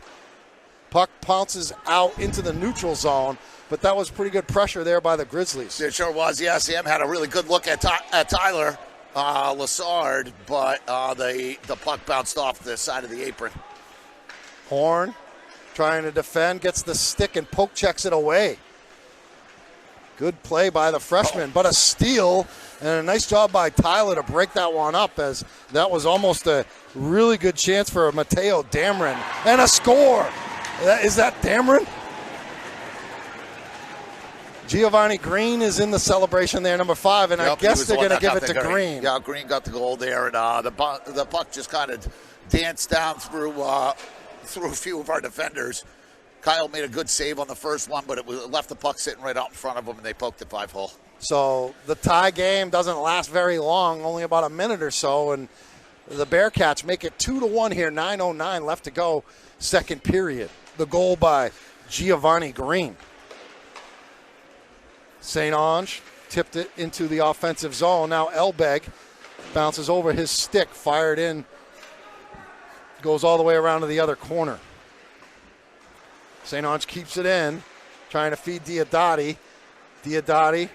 Puck pounces out into the neutral zone, but that was pretty good pressure there by the Grizzlies. It sure was, yeah. Sam had a really good look at Tyler Lassard, but the puck bounced off the side of the apron. Horn trying to defend, gets the stick and poke checks it away. Good play by the freshman, but a steal and a nice job by Tyler to break that one up, as that was almost a really good chance for Mateo Dameron. And a score. Is that Dameron? Giovanni Green is in the celebration there, number 5, and I guess they're going to give it to Green. Yeah, Green got the goal there, and the puck just kind of danced down through a few of our defenders. Kyle made a good save on the first one, but it left the puck sitting right out in front of them, and they poked it 5-hole. So the tie game doesn't last very long, only about a minute or so, and the Bearcats make it 2-1 here, 9:09 left to go, second period. The goal by Giovanni Green. St. Ange tipped it into the offensive zone. Now Elbeg bounces over his stick, fired in, goes all the way around to the other corner. St. Ange keeps it in, trying to feed Diodati. Diodati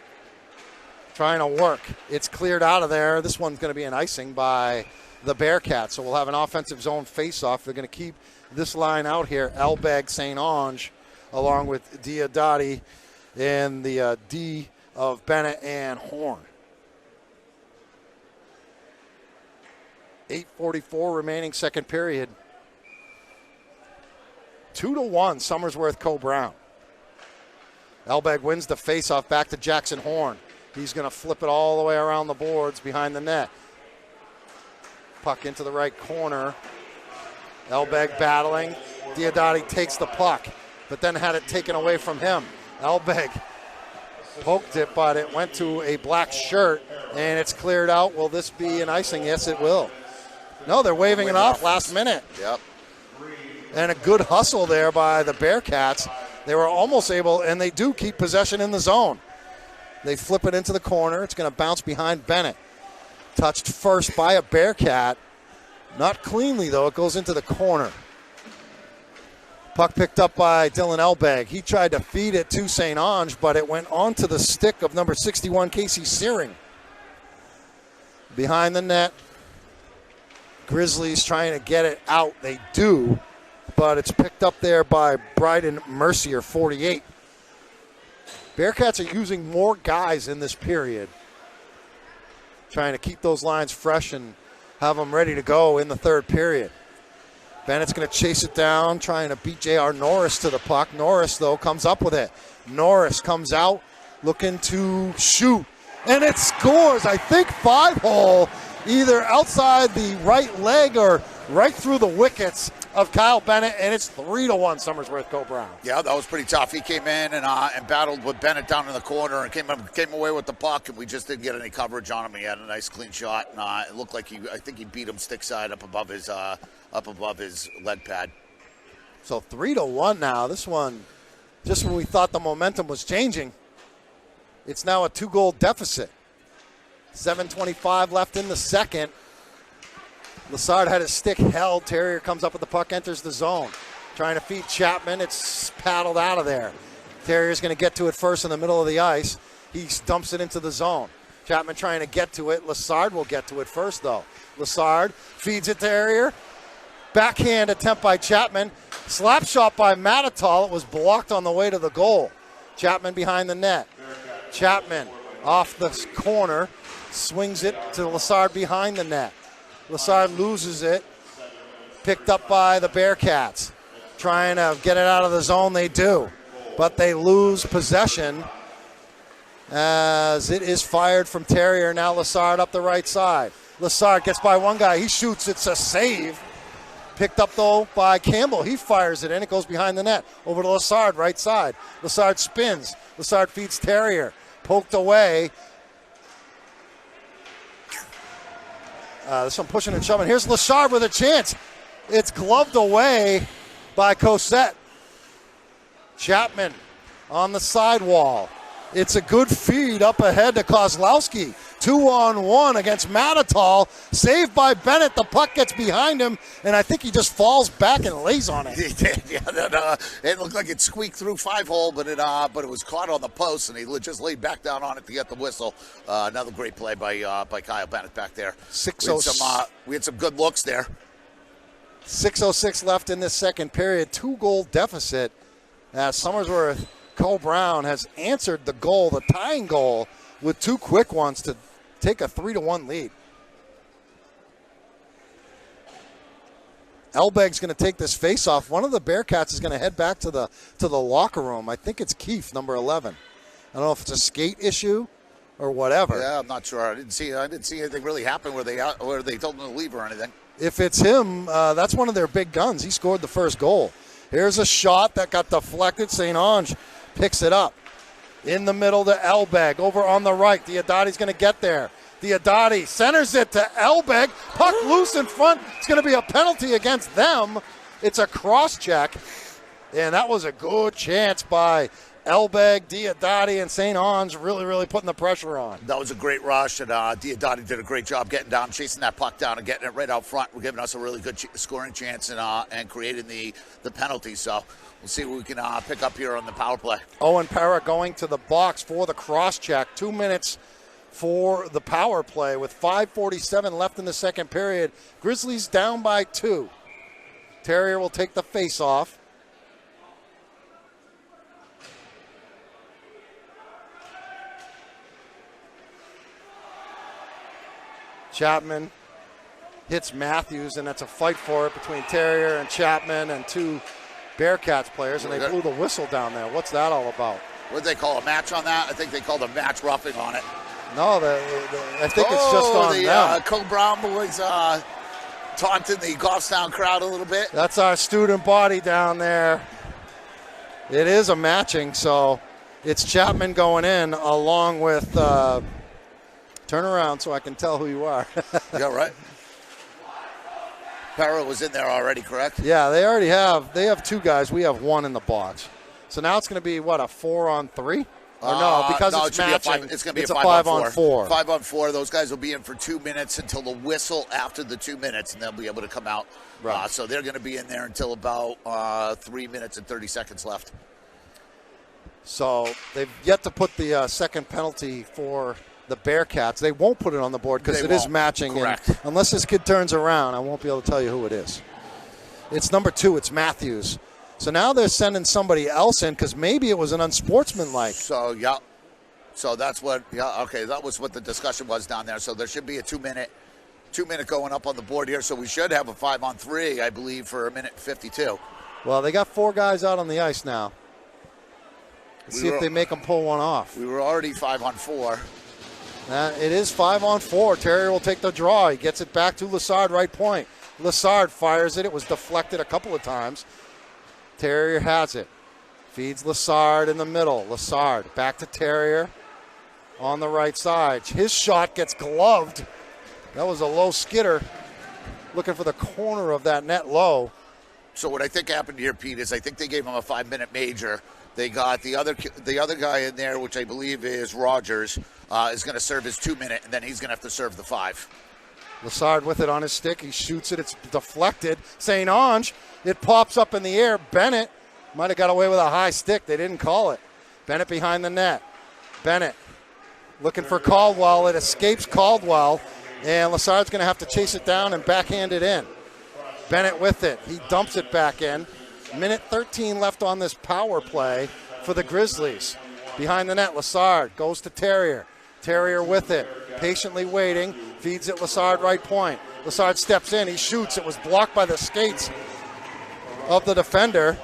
trying to work. It's cleared out of there. This one's going to be an icing by the Bearcats. So we'll have an offensive zone face-off. They're going to keep this line out here. Elbeg, St. Ange, along with Diodati and the D of Bennett and Horn. 8:44 remaining second period. 2-1, Somersworth Co-Brown. Elbeg wins the faceoff back to Jackson Horn. He's going to flip it all the way around the boards behind the net. Puck into the right corner. Elbeg battling. Diodati takes the puck, but then had it taken away from him. Elbeg poked it, but it went to a black shirt, and it's cleared out. Will this be an icing? Yes, it will. No, they're waving it off last minute. Yep. And a good hustle there by the Bearcats. They were almost able, and they do keep possession in the zone. They flip it into the corner. It's going to bounce behind Bennett. Touched first by a Bearcat. Not cleanly, though. It goes into the corner. Puck picked up by Dylan Elbeg. He tried to feed it to St. Ange, but it went onto the stick of number 61, Casey Searing. Behind the net. Grizzlies trying to get it out. They do, but it's picked up there by Bryden Mercier, 48. Bearcats are using more guys in this period, trying to keep those lines fresh and have them ready to go in the third period. Bennett's going to chase it down, trying to beat J.R. Norris to the puck. Norris, though, comes up with it. Norris comes out, looking to shoot, and it scores, I think, 5-hole, either outside the right leg or right through the wickets of Kyle Bennett, and it's 3-1 Somersworth Co-Brown. Yeah, that was pretty tough. He came in and battled with Bennett down in the corner and came away with the puck, and we just didn't get any coverage on him. He had a nice clean shot, and it looked like I think he beat him stick side up above his leg pad. So 3-1 now. This one, just when we thought the momentum was changing, it's now a 2-goal deficit. 7:25 left in the second. Lassard had his stick held. Terrier comes up with the puck, enters the zone. Trying to feed Chapman. It's paddled out of there. Terrier's going to get to it first in the middle of the ice. He dumps it into the zone. Chapman trying to get to it. Lassard will get to it first, though. Lassard feeds it to Terrier. Backhand attempt by Chapman. Slap shot by Matatall. It was blocked on the way to the goal. Chapman behind the net. Chapman off the corner. Swings it to Lassard behind the net. Lassard loses it. Picked up by the Bearcats. Trying to get it out of the zone, they do. But they lose possession as it is fired from Terrier. Now Lassard up the right side. Lassard gets by one guy. He shoots. It's a save. Picked up, though, by Campbell. He fires it in. It goes behind the net. Over to Lassard, right side. Lassard spins. Lassard feeds Terrier. Poked away. This one pushing and shoving. Here's Lassard with a chance. It's gloved away by Cosette. Chapman on the sidewall. It's a good feed up ahead to Kozlowski. 2-on-1 against Matatall. Saved by Bennett. The puck gets behind him, and I think he just falls back and lays on it. He did, yeah. It looked like it squeaked through 5-hole, but it was caught on the post, and he just laid back down on it to get the whistle. Another great play by Kyle Bennett back there. We had some good looks there. 6:06 left in this second period. 2-goal deficit as Somersworth Co-Brown has answered the goal, the tying goal, with two quick ones to take a 3-1 lead. Elbeg's going to take this face-off. One of the Bearcats is going to head back to the locker room. I think it's Keith, number 11. I don't know if it's a skate issue or whatever. Yeah, I'm not sure. I didn't see anything really happen where they told him to leave or anything. If it's him, that's one of their big guns. He scored the first goal. Here's a shot that got deflected. St. Ange picks it up. In the middle to Elbeg. Over on the right. Diodati's going to get there. Diodati centers it to Elbeg. Puck loose in front. It's going to be a penalty against them. It's a cross-check. And that was a good chance by Elbeg, Diodati, and St. Ange really, really putting the pressure on. That was a great rush, and Diodati did a great job getting down, chasing that puck down, and getting it right out front. We're giving us a really good scoring chance and creating the penalty. So we'll see what we can pick up here on the power play. Owen Parra going to the box for the cross-check. 2 minutes for the power play with 5:47 left in the second period. Grizzlies down by 2. Terrier will take the face-off. Chapman hits Matthews, and that's a fight for it between Terrier and Chapman and two Bearcats players, and they blew the whistle down there. What's that all about? What did they call a match on that? I think they called a match roughing on it. No, I think it's just on them. Co-Brown boys taunting the Goffstown crowd a little bit. That's our student body down there. It is a matching, so it's Chapman going in along with turn around so I can tell who you are. Yeah, right. Parra was in there already, correct? Yeah, they have two guys. We have one in the box. So now it's going to be, what, a 4-on-3? Or no, because no, it's it matching, it's going to be it's a 5-on-4. 5-on-4. Those guys will be in for 2 minutes until the whistle after the 2 minutes, and they'll be able to come out. Right. So they're going to be in there until about 3 minutes and 30 seconds left. So they've yet to put the second penalty for the Bearcats. They won't put it on the board because it is matching. Correct. And unless this kid turns around, I won't be able to tell you who it is. It's number 2. It's Matthews. So now they're sending somebody else in because maybe it was an unsportsmanlike. So, yeah. So that's what, okay, that was what the discussion was down there. So there should be a 2 minute going up on the board here. So we should have a 5-on-3, I believe, for a minute 52. Well, they got 4 guys out on the ice now. Let's see if they make them pull one off. We were already 5-on-4. It is 5-on-4. Terrier will take the draw. He gets it back to Lassard, right point. Lassard fires it. It was deflected a couple of times. Terrier has it. Feeds Lassard in the middle. Lassard back to Terrier on the right side. His shot gets gloved. That was a low skidder. Looking for the corner of that net low. So what I think happened here, Pete, is I think they gave him a 5-minute major. They got the other guy in there, which I believe is Rogers, is going to serve his 2 minute, and then he's going to have to serve the 5. Lassard with it on his stick. He shoots it. It's deflected. St. Ange. It pops up in the air. Bennett might have got away with a high stick. They didn't call it. Bennett behind the net. Bennett looking for Caldwell. It escapes Caldwell. And Lassard's going to have to chase it down and backhand it in. Bennett with it. He dumps it back in. Minute 13 left on this power play for the Grizzlies. Behind the net, Lassard goes to Terrier. Terrier with it. Patiently waiting. Feeds it Lassard right point. Lassard steps in. He shoots. It was blocked by the skates of the defender.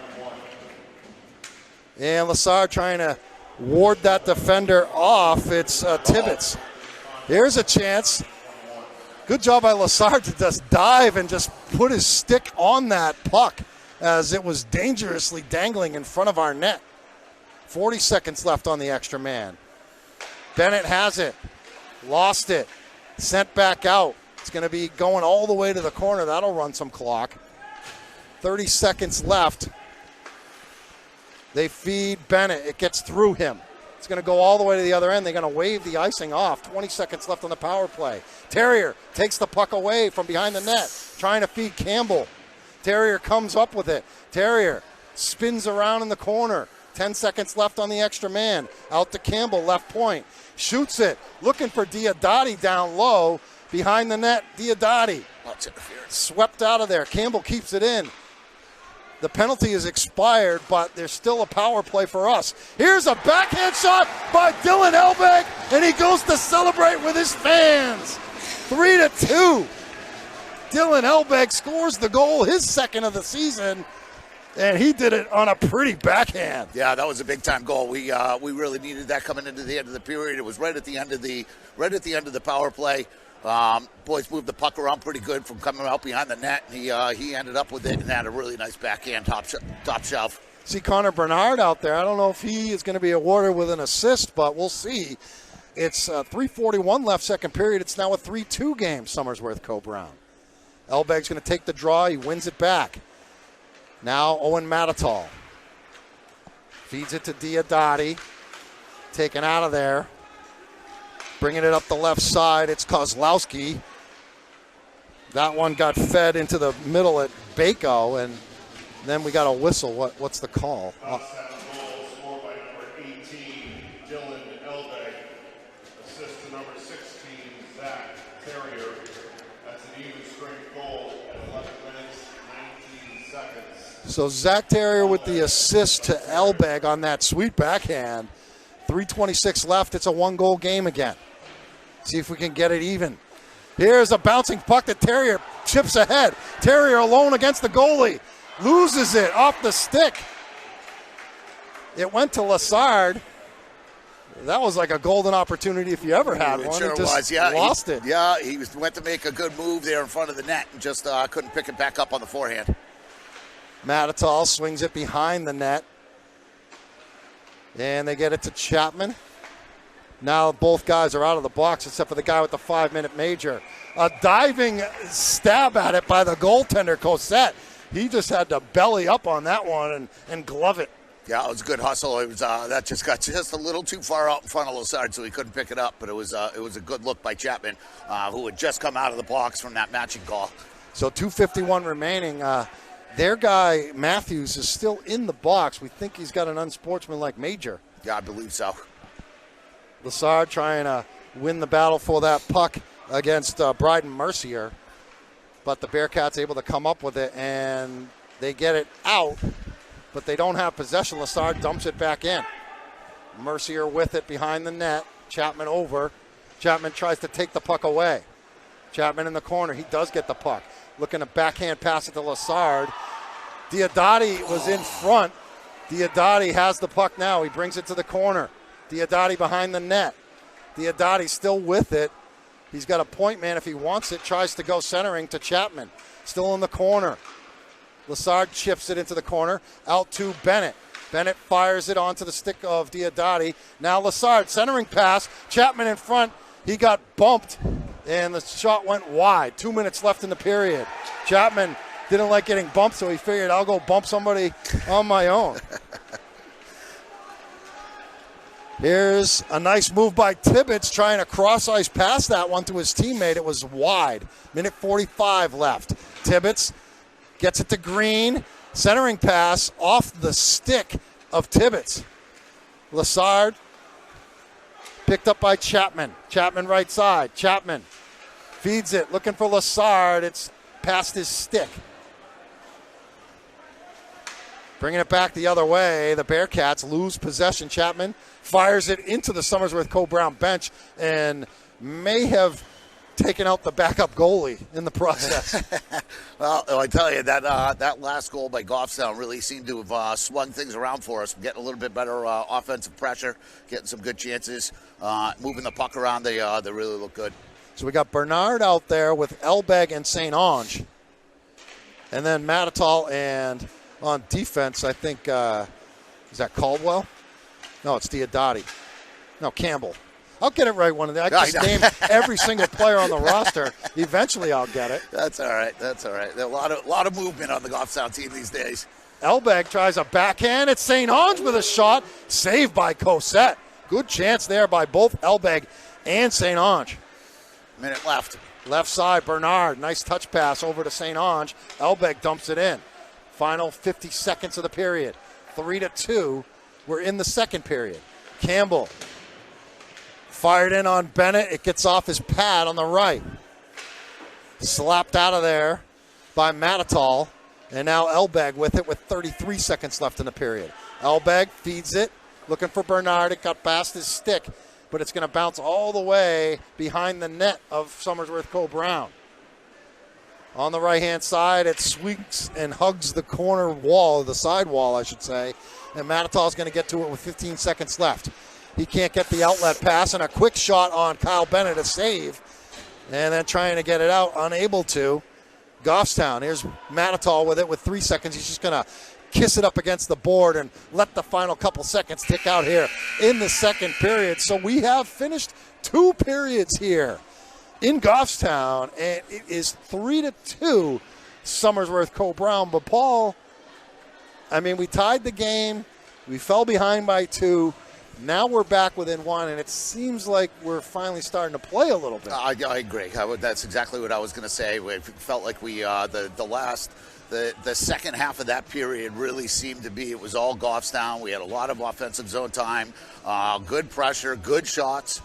And Lassard trying to ward that defender off. It's Tibbetts. Here's a chance. Good job by Lassard to just dive and just put his stick on that puck as it was dangerously dangling in front of our net. 40 seconds left on the extra man. Bennett has it. Lost it. Sent back out. It's going to be going all the way to the corner. That'll run some clock. 30 seconds left. They feed Bennett. It gets through him. It's going to go all the way to the other end. They're going to wave the icing off. 20 seconds left on the power play. Terrier takes the puck away from behind the net, trying to feed Campbell. Terrier comes up with it. Terrier spins around in the corner. 10 seconds left on the extra man. Out to Campbell, left point. Shoots it. Looking for Diodati down low. Behind the net, Diodati. Swept out of there. Campbell keeps it in. The penalty is expired, but there's still a power play for us. Here's a backhand shot by Dylan Elbeg, and he goes to celebrate with his fans. 3-2. Dylan Elbeg scores the goal, his second of the season, and he did it on a pretty backhand. Yeah, that was a big time goal. We really needed that coming into the end of the period. It was right at the end of the power play. Boys moved the puck around pretty good from coming out behind the net. He ended up with it and had a really nice backhand top shelf. See Connor Bernard out there. I don't know if he is going to be awarded with an assist, but we'll see. It's 3:41 left second period. It's now a 3-2 game, Somersworth Co-Brown. Elbeg's going to take the draw. He wins it back. Now Owen Matatal. Feeds it to Diodati. Taken out of there. Bringing it up the left side, it's Kozlowski. That one got fed into the middle at Bako, and then we got a whistle. What's the call? Goal scored by number 18, Dylan Elbeg. Assist to number 16, Zach Terrier. That's an even strength goal at 11 minutes, 19 seconds. So Zach Terrier with the assist to Elbeg on that sweet backhand. 3:26 left. It's a one-goal game again. See if we can get it even. Here's a bouncing puck that Terrier chips ahead. Terrier alone against the goalie. Loses it off the stick. It went to Lassard. That was like a golden opportunity if you ever had one. Sure he just was. Yeah, lost it. Yeah, he went to make a good move there in front of the net and just couldn't pick it back up on the forehand. Matatal swings it behind the net. And they get it to Chapman. Now both guys are out of the box except for the guy with the 5-minute major. A diving stab at it by the goaltender, Cosette. He just had to belly up on that one and glove it. Yeah, it was a good hustle. It was that just got just a little too far out in front of Lassard, so he couldn't pick it up. But it was a good look by Chapman, who had just come out of the box from that matching call. So 2:51 remaining. Their guy Matthews is still in the box. We think he's got an unsportsmanlike major. Yeah, I believe so. Lassard trying to win the battle for that puck against Bryden Mercier, but the Bearcats able to come up with it, and they get it out, but they don't have possession. Lassard dumps it back in. Mercier with it behind the net. Chapman over. Chapman tries to take the puck away. Chapman in the corner. He does get the puck. Looking to backhand pass it to Lassard. Diodati was in front. Diodati has the puck now. He brings it to the corner. Diodati behind the net. Diodati still with it. He's got a point man if he wants it. Tries to go centering to Chapman. Still in the corner. Lassard chips it into the corner. Out to Bennett. Bennett fires it onto the stick of Diodati. Now Lassard, centering pass. Chapman in front. He got bumped, and the shot went wide. 2 minutes left in the period. Chapman didn't like getting bumped, so he figured, I'll go bump somebody on my own. Here's a nice move by Tibbetts, trying to cross-ice pass that one to his teammate. It was wide. Minute 45 left. Tibbetts gets it to Green. Centering pass off the stick of Tibbetts. Lassard picked up by Chapman. Chapman right side. Chapman feeds it, looking for Lassard. It's past his stick. Bringing it back the other way. The Bearcats lose possession. Chapman fires it into the Somersworth Co-Brown bench and may have taken out the backup goalie in the process. Well, I tell you, that last goal by Goffstown really seemed to have swung things around for us, getting a little bit better offensive pressure, getting some good chances, moving the puck around. They really look good. So we got Bernard out there with Elbeg and St. Ange. And then Matatal, and on defense, I think, is that Caldwell? No, it's Diodati. No, Campbell. I'll get it right one of the. I just named every single player on the roster. Eventually, I'll get it. That's all right. That's all right. A lot of movement on the Goffstown team these days. Elbeg tries a backhand. It's St. Ange with a shot. Saved by Cosette. Good chance there by both Elbeg and St. Ange. Minute left. Left side, Bernard. Nice touch pass over to St. Ange. Elbeg dumps it in. Final 50 seconds of the period. 3-2. We're in the second period. Campbell fired in on Bennett. It gets off his pad on the right. Slapped out of there by Matatal. And now Elbeg with it with 33 seconds left in the period. Elbeg feeds it. Looking for Bernard. It got past his stick. But it's going to bounce all the way behind the net of Somersworth Co-Brown. On the right-hand side, it swings and hugs the corner wall, the side wall, I should say. And Matatal's going to get to it with 15 seconds left. He can't get the outlet pass, and a quick shot on Kyle Bennett, a save. And then trying to get it out, unable to. Goffstown, here's Matatal with it with 3 seconds. He's just going to kiss it up against the board and let the final couple seconds tick out here in the second period. So we have finished 2 periods here in Goffstown, and it is 3-2 Somersworth Co-Brown. But Paul, I mean, we tied the game. We fell behind by 2. Now we're back within 1, and it seems like we're finally starting to play a little bit. I agree. That's exactly what I was going to say. It felt like we the second half of that period really seemed to be, it was all Goffstown. We had a lot of offensive zone time, good pressure, good shots,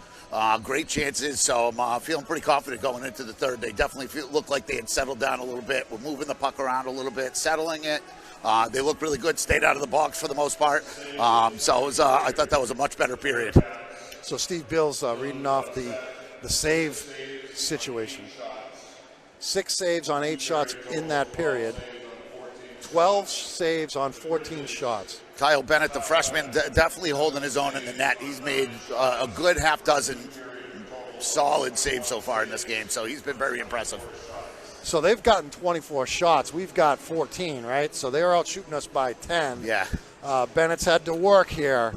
great chances. So I'm feeling pretty confident going into the third. They definitely looked like they had settled down a little bit. We're moving the puck around a little bit, settling it. They looked really good, stayed out of the box for the most part. So it was, I thought that was a much better period. So Steve Bill's reading off the save situation. 6 saves on 8 shots in that period. 12 saves on 14 shots. Kyle Bennett, the freshman, definitely holding his own in the net. He's made a good half dozen solid saves so far in this game, so he's been very impressive. So they've gotten 24 shots. We've got 14, right? So they're out shooting us by 10. Yeah. Bennett's had to work here,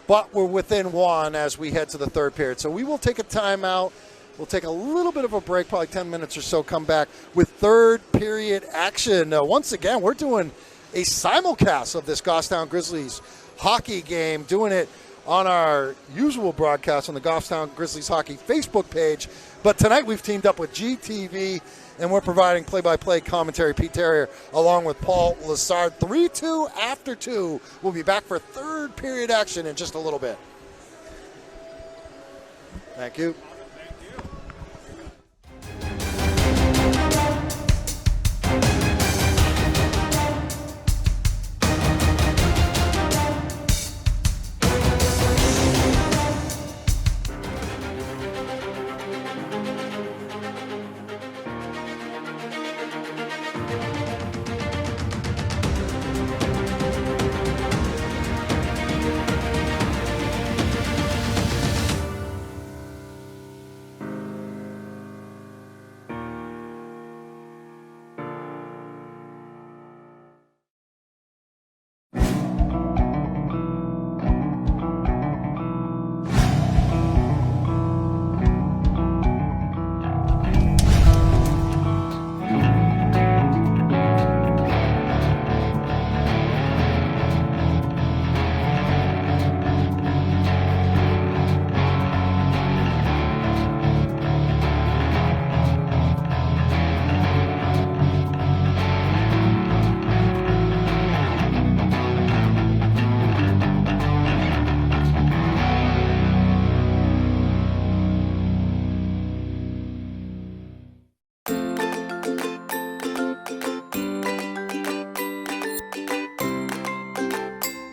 but we're within 1 as we head to the third period. So we will take a timeout. We'll take a little bit of a break, probably 10 minutes or so, come back with third period action. Once again, we're doing a simulcast of this Goffstown Grizzlies hockey game, doing it on our usual broadcast on the Goffstown Grizzlies hockey Facebook page. But tonight we've teamed up with GTV, and we're providing play-by-play commentary. Pete Terrier along with Paul Lessard. 3-2 after 2. We'll be back for third period action in just a little bit. Thank you.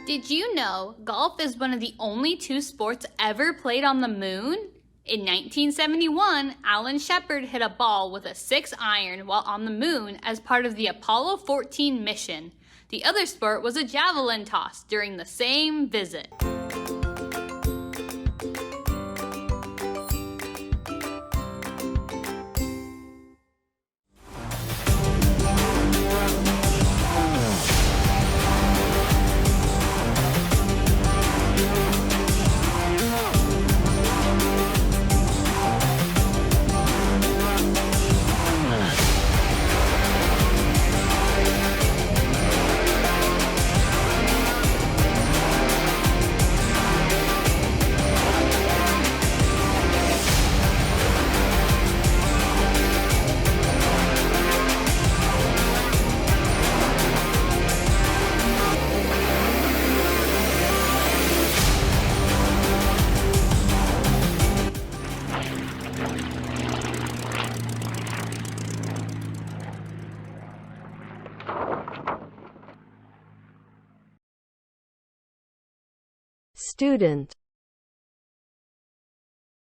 Did you know golf is one of the only two sports ever played on the moon? In 1971, Alan Shepard hit a ball with a 6-iron while on the moon as part of the Apollo 14 mission. The other sport was a javelin toss during the same visit. Student.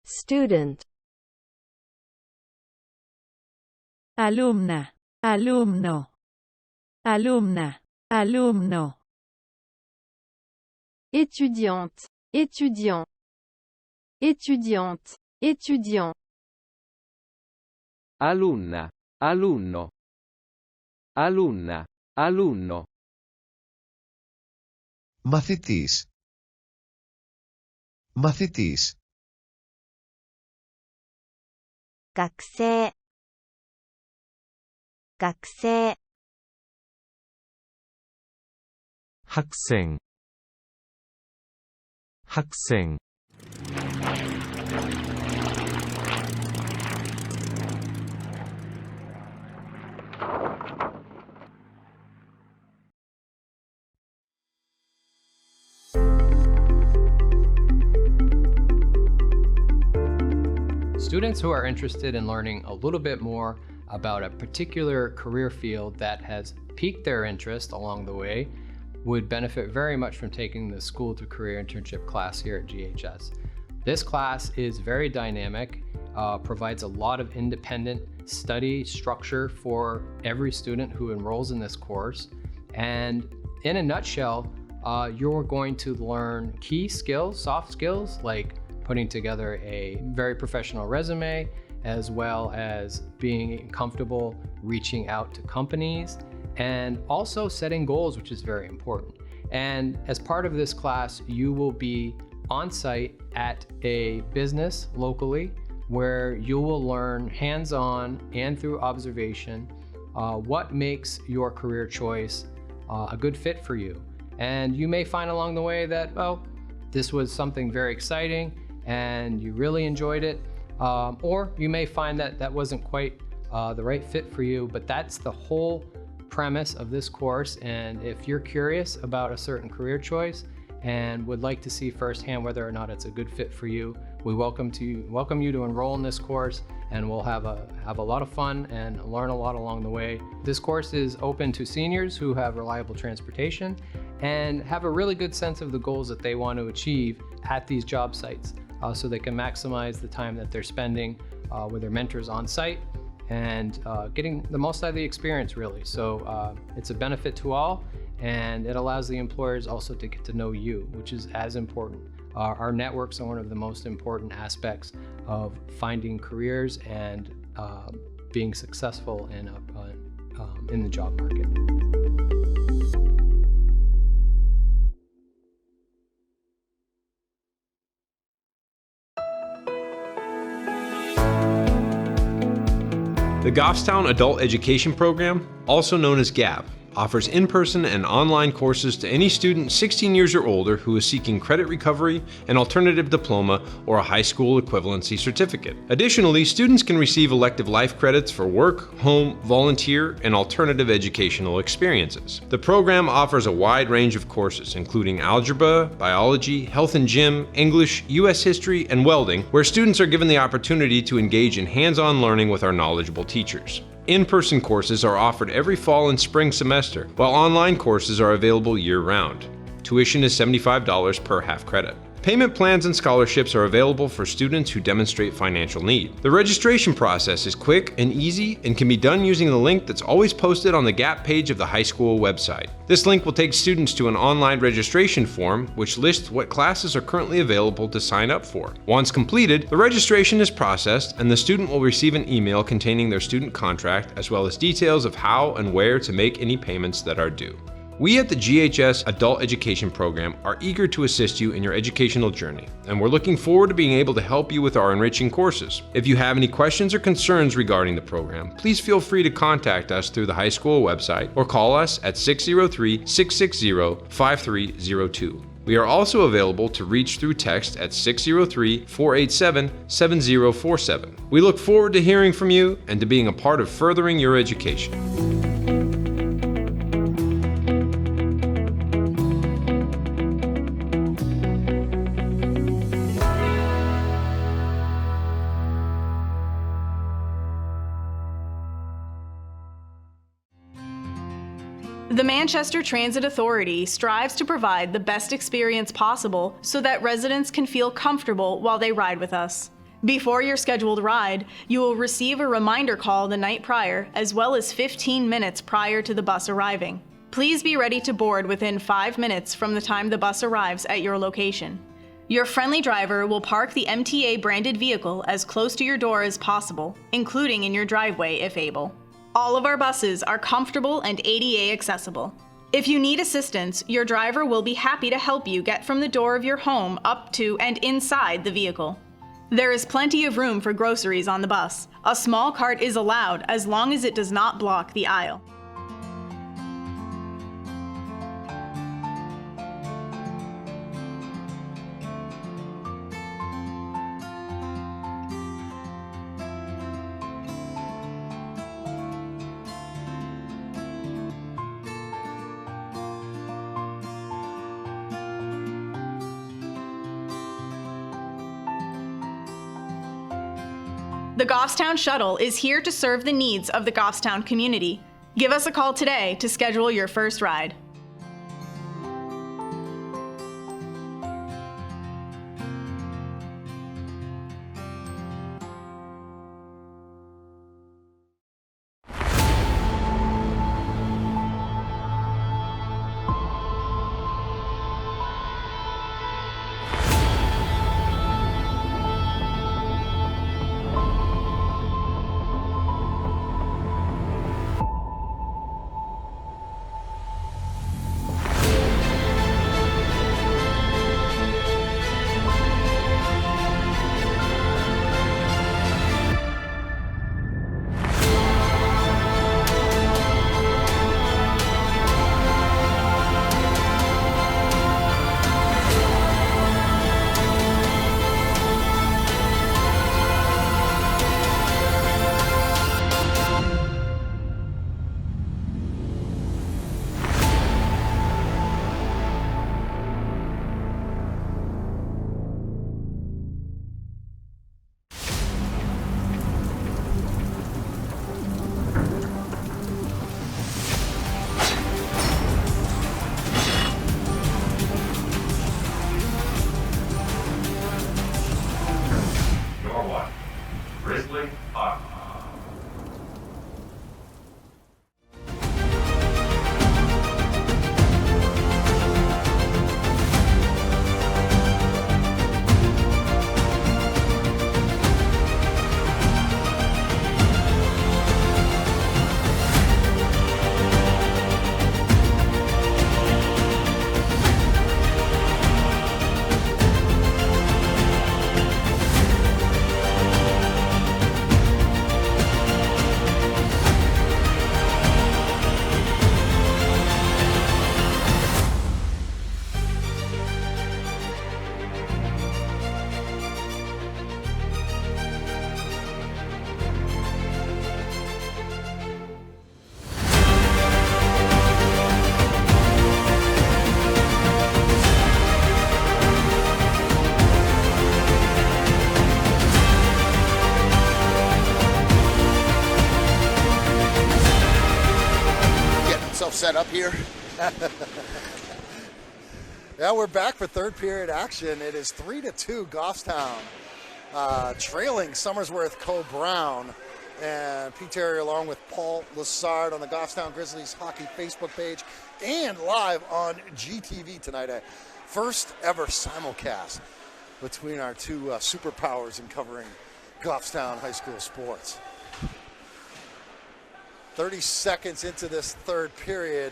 Student. Alumna, alumno, alumna, alumno. Étudiante, étudiant, étudiante, étudiant. Alunna, alunno. Alunna, alunno. Μαθητής. Μαθητής. 学生、学生。 학생. 학생. Students who are interested in learning a little bit more about a particular career field that has piqued their interest along the way would benefit very much from taking the School to Career Internship class here at GHS. This class is very dynamic, provides a lot of independent study structure for every student who enrolls in this course. And in a nutshell, you're going to learn key skills, soft skills, like putting together a very professional resume, as well as being comfortable reaching out to companies, and also setting goals, which is very important. And as part of this class, you will be on site at a business locally where you will learn hands-on and through observation what makes your career choice a good fit for you. And you may find along the way that, well, this was something very exciting and you really enjoyed it. Or you may find that that wasn't quite the right fit for you, but that's the whole premise of this course. And if you're curious about a certain career choice and would like to see firsthand whether or not it's a good fit for you, we welcome you to enroll in this course, and we'll have a lot of fun and learn a lot along the way. This course is open to seniors who have reliable transportation and have a really good sense of the goals that they want to achieve at these job sites, so they can maximize the time that they're spending with their mentors on site and getting the most out of the experience, really. So it's a benefit to all, and it allows the employers also to get to know you, which is as important. Our networks are one of the most important aspects of finding careers and being successful in the job market. The Goffstown Adult Education Program, also known as GAP, offers in-person and online courses to any student 16 years or older who is seeking credit recovery, an alternative diploma, or a high school equivalency certificate. Additionally, students can receive elective life credits for work, home, volunteer, and alternative educational experiences. The program offers a wide range of courses, including algebra, biology, health and gym, English, U.S. history, and welding, where students are given the opportunity to engage in hands-on learning with our knowledgeable teachers. In-person courses are offered every fall and spring semester, while online courses are available year-round. Tuition is $75 per half credit. Payment plans and scholarships are available for students who demonstrate financial need. The registration process is quick and easy and can be done using the link that's always posted on the GAP page of the high school website. This link will take students to an online registration form which lists what classes are currently available to sign up for. Once completed, the registration is processed and the student will receive an email containing their student contract as well as details of how and where to make any payments that are due. We at the GHS Adult Education Program are eager to assist you in your educational journey, and we're looking forward to being able to help you with our enriching courses. If you have any questions or concerns regarding the program, please feel free to contact us through the high school website or call us at 603-660-5302. We are also available to reach through text at 603-487-7047. We look forward to hearing from you and to being a part of furthering your education. The Manchester Transit Authority strives to provide the best experience possible so that residents can feel comfortable while they ride with us. Before your scheduled ride, you will receive a reminder call the night prior, as well as 15 minutes prior to the bus arriving. Please be ready to board within 5 minutes from the time the bus arrives at your location. Your friendly driver will park the MTA branded vehicle as close to your door as possible, including in your driveway if able. All of our buses are comfortable and ADA accessible. If you need assistance, your driver will be happy to help you get from the door of your home up to and inside the vehicle. There is plenty of room for groceries on the bus. A small cart is allowed as long as it does not block the aisle. The Goffstown Shuttle is here to serve the needs of the Goffstown community. Give us a call today to schedule your first ride. here. Yeah, we're back for third period action. It is 3-2 Goffstown, trailing Somersworth Co-Brown. And Pete Terrier along with Paul Lassard on the Goffstown Grizzlies hockey Facebook page and live on GTV tonight. A first ever simulcast between our two superpowers in covering Goffstown high school sports. 30 seconds into this third period,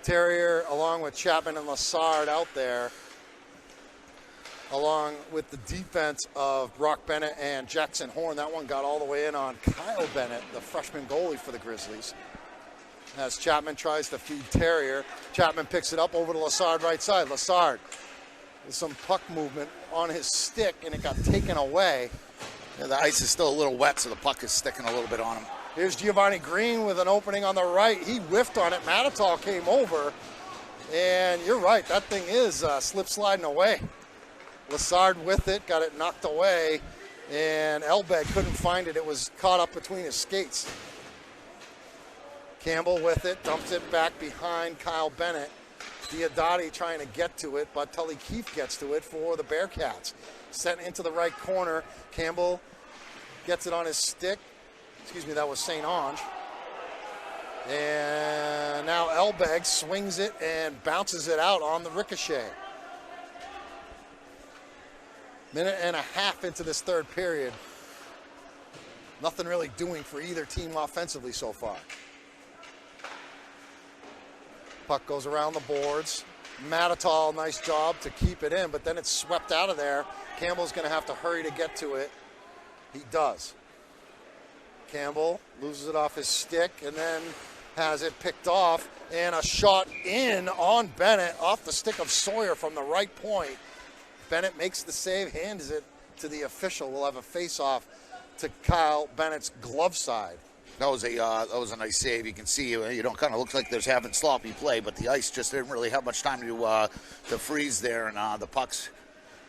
Terrier along with Chapman and Lassard out there, along with the defense of Brock Bennett and Jackson Horn. That one got all the way in on Kyle Bennett, the freshman goalie for the Grizzlies. As Chapman tries to feed Terrier, Chapman picks it up over to Lassard right side. Lassard with some puck movement on his stick, and it got taken away. Yeah, the ice is still a little wet, so the puck is sticking a little bit on him. Here's Giovanni Green with an opening on the right. He whiffed on it. Matitol came over, and you're right, that thing is slip sliding away. Lassard with it, got it knocked away, and Elbeg couldn't find it. It was caught up between his skates. Campbell with it, dumps it back behind Kyle Bennett. Diodati trying to get to it, but Tully Keefe gets to it for the Bearcats. Sent into the right corner. Campbell gets it on his stick. Excuse me, that was St. Ange. And now Elbeg swings it and bounces it out on the ricochet. Minute and a half into this third period. Nothing really doing for either team offensively so far. Puck goes around the boards. Matitol, nice job to keep it in, but then it's swept out of there. Campbell's going to have to hurry to get to it. He does. Campbell loses it off his stick and then has it picked off, and a shot in on Bennett off the stick of Sawyer from the right point. Bennett makes the save, hands it to the official. We'll have a face-off to Kyle Bennett's glove side. That was a nice save. You can see, kind of looks like there's having sloppy play, but the ice just didn't really have much time to freeze there, and the puck's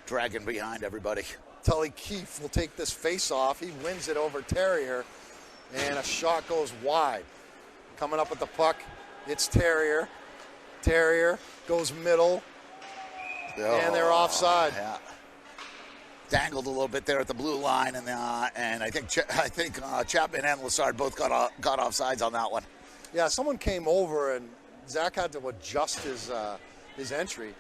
dragging behind everybody. Tully Keefe will take this face-off. He wins it over Terrier, and a shot goes wide. Coming up with the puck, it's Terrier. Terrier goes middle. And they're offside. Yeah. Dangled a little bit there at the blue line, and I think Chapman and Lassard both got offsides on that one. Yeah, someone came over and Zach had to adjust his entry,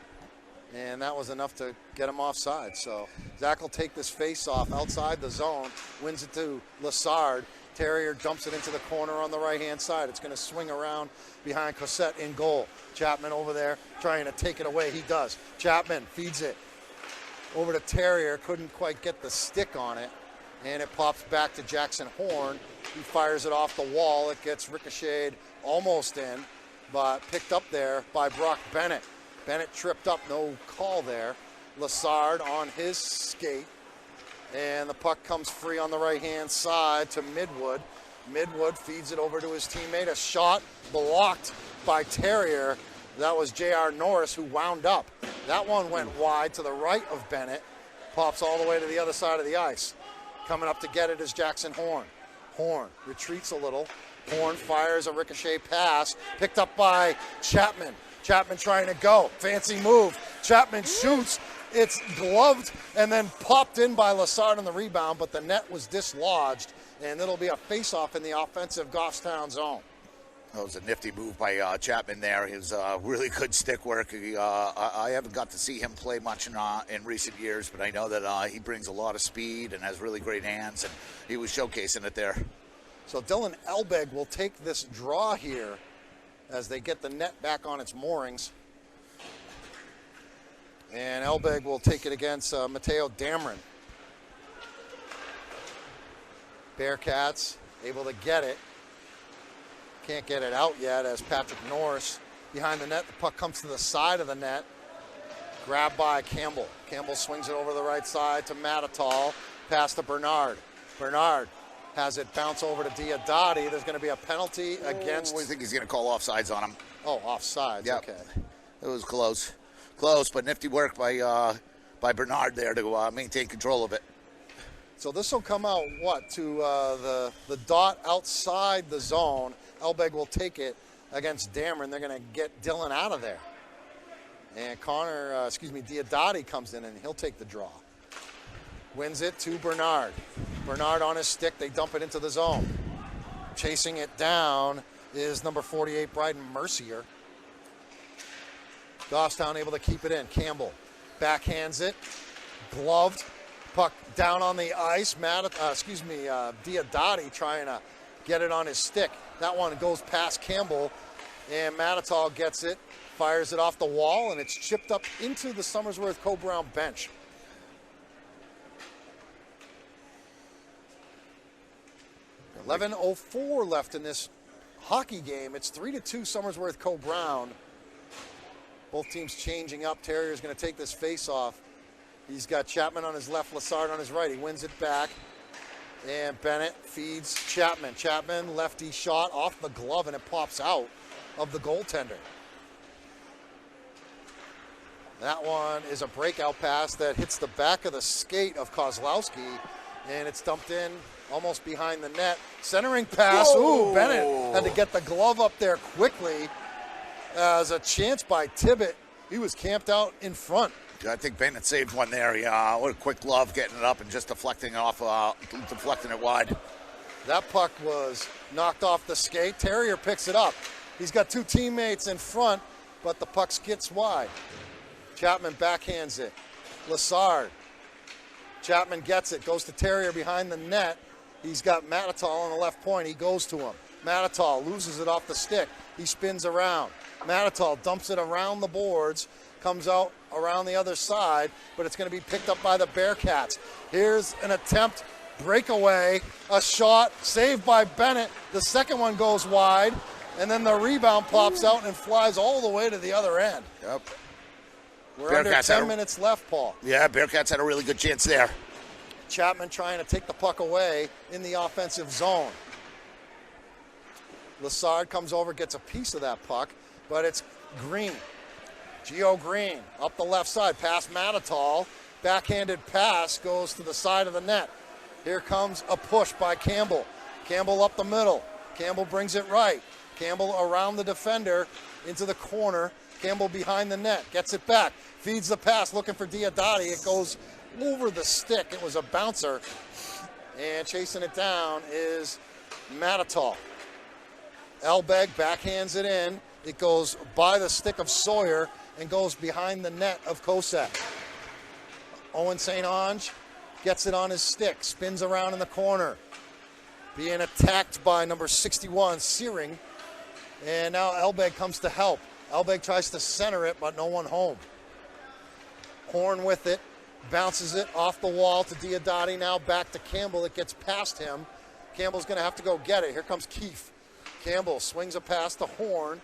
and that was enough to get him offside. So Zach will take this face off outside the zone, wins it to Lassard. Terrier dumps it into the corner on the right-hand side. It's going to swing around behind Cossette in goal. Chapman over there trying to take it away. He does. Chapman feeds it over to Terrier. Couldn't quite get the stick on it, and it pops back to Jackson Horn. He fires it off the wall. It gets ricocheted almost in, but picked up there by Brock Bennett. Bennett tripped up, no call there. Lassard on his skate. And the puck comes free on the right-hand side to Midwood. Midwood feeds it over to his teammate. A shot blocked by Terrier. That was J.R. Norris who wound up. That one went wide to the right of Bennett. Pops all the way to the other side of the ice. Coming up to get it is Jackson Horn. Horn retreats a little. Horn fires a ricochet pass. Picked up by Chapman. Chapman trying to go. Fancy move. Chapman shoots. It's gloved and then popped in by Lassard on the rebound, but the net was dislodged, and it'll be a face-off in the offensive Goffstown zone. That was a nifty move by Chapman there. His really good stick work. I haven't got to see him play much in recent years, but I know that he brings a lot of speed and has really great hands, and he was showcasing it there. So Dylan Elbeg will take this draw here as they get the net back on its moorings. And Elbeg will take it against Mateo Dameron. Bearcats able to get it. Can't get it out yet as Patrick Norris behind the net. The puck comes to the side of the net. Grabbed by Campbell. Campbell swings it over the right side to Matitol. Pass to Bernard. Bernard has it bounce over to Diodati. There's going to be a penalty against... I think he's going to call offsides on him. Oh, offsides, yep. Okay. It was close. Close, but nifty work by Bernard there to maintain control of it. So this will come out, what, to the dot outside the zone. Elbeg will take it against Dameron. They're going to get Dylan out of there. And Diodati comes in, and he'll take the draw. Wins it to Bernard. Bernard on his stick. They dump it into the zone. Chasing it down is number 48, Bryden Mercier. Goffstown able to keep it in. Campbell backhands it. Gloved. Puck down on the ice. Diodati trying to get it on his stick. That one goes past Campbell, and Matitol gets it, fires it off the wall, and it's chipped up into the Somersworth Co-Brown bench. .11:04 left in this hockey game. It's 3-2 Somersworth Co-Brown. Both teams changing up. Terrier's going to take this face-off. He's got Chapman on his left, Lassard on his right. He wins it back. And Bennett feeds Chapman. Chapman, lefty shot off the glove, and it pops out of the goaltender. That one is a breakout pass that hits the back of the skate of Kozlowski, and it's dumped in almost behind the net. Centering pass. Whoa. Ooh, Bennett had to get the glove up there quickly. As a chance by Tibbet. He was camped out in front. I think Bennett saved one there. What a quick glove getting it up and just deflecting it wide. That puck was knocked off the skate. Terrier picks it up. He's got two teammates in front, but the puck skits wide. Chapman backhands it. Lassard. Chapman gets it, goes to Terrier behind the net. He's got Matitol on the left point. He goes to him. Matitol loses it off the stick. He spins around. Matitol dumps it around the boards, comes out around the other side, but it's going to be picked up by the Bearcats. Here's an attempt, breakaway, a shot, saved by Bennett. The second one goes wide, and then the rebound pops out and flies all the way to the other end. Yep. We're Bearcats under 10 minutes left, Paul. Yeah, Bearcats had a really good chance there. Chapman trying to take the puck away in the offensive zone. Lassard comes over, gets a piece of that puck, but it's Green. Gio Green up the left side, past Matitol. Backhanded pass goes to the side of the net. Here comes a push by Campbell. Campbell up the middle. Campbell brings it right. Campbell around the defender into the corner. Campbell behind the net, gets it back, feeds the pass, looking for Diodati. It goes over the stick. It was a bouncer. And chasing it down is Matitol. Elbeg backhands it in. It goes by the stick of Sawyer and goes behind the net of Cossack. Owen St. Ange gets it on his stick, spins around in the corner. Being attacked by number 61, Searing. And now Elbeg comes to help. Elbeg tries to center it, but no one home. Horn with it, bounces it off the wall to Diodati, now back to Campbell. It gets past him. Campbell's going to have to go get it. Here comes Keefe. Campbell swings it past the Horn,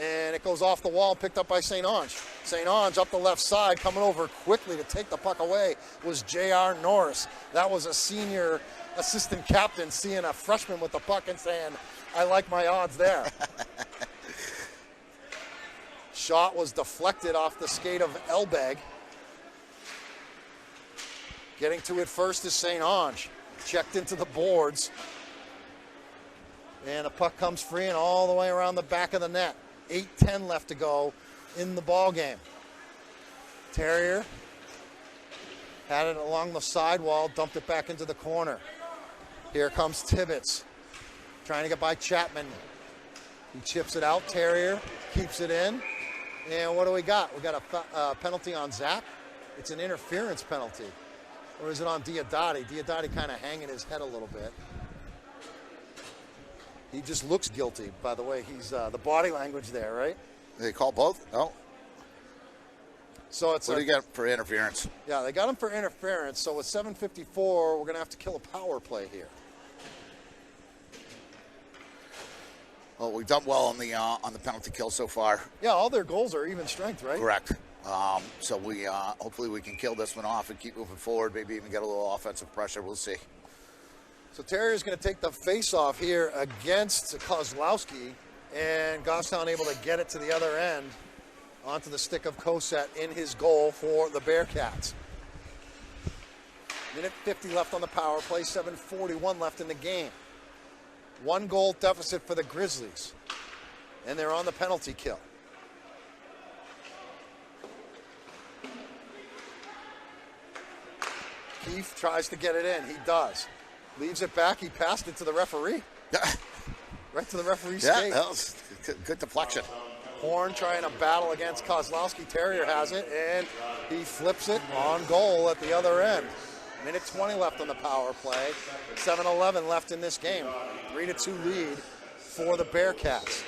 and it goes off the wall, picked up by St. Ange. St. Ange up the left side, coming over quickly to take the puck away was J.R. Norris. That was a senior assistant captain seeing a freshman with the puck and saying, I like my odds there. Shot was deflected off the skate of Elbeg. Getting to it first is St. Ange. Checked into the boards. And the puck comes free and all the way around the back of the net. 8:10 left to go in the ball game. Terrier had it along the sidewall, dumped it back into the corner. Here comes Tibbets, trying to get by Chapman. He chips it out. Terrier keeps it in. And what do we got? We got a penalty on Zach. It's an interference penalty. Or is it on Diodati? Diodati kind of hanging his head a little bit. He just looks guilty, by the way. He's the body language there, right? They call both? No. So it's what do you get for interference? Yeah, they got him for interference. So with 7:54, we're going to have to kill a power play here. Well, we've done well on the penalty kill so far. Yeah, all their goals are even strength, right? Correct. So we hopefully we can kill this one off and keep moving forward. Maybe even get a little offensive pressure. We'll see. So Terrier's going to take the face-off here against Kozlowski, and Goffstown able to get it to the other end onto the stick of Cosette in his goal for the Bearcats. Minute 50 left on the power play, 7:41 left in the game. 1 goal deficit for the Grizzlies. and they're on the penalty kill. Keefe tries to get it in. He does. Leaves it back. He passed it to the referee. Right to the referee's skate. That was good deflection. Horn trying to battle against Kozlowski. Terrier has it, and he flips it on goal at the other end. Minute 20 left on the power play. 7:11 left in this game. 3-2 lead for the Bearcats.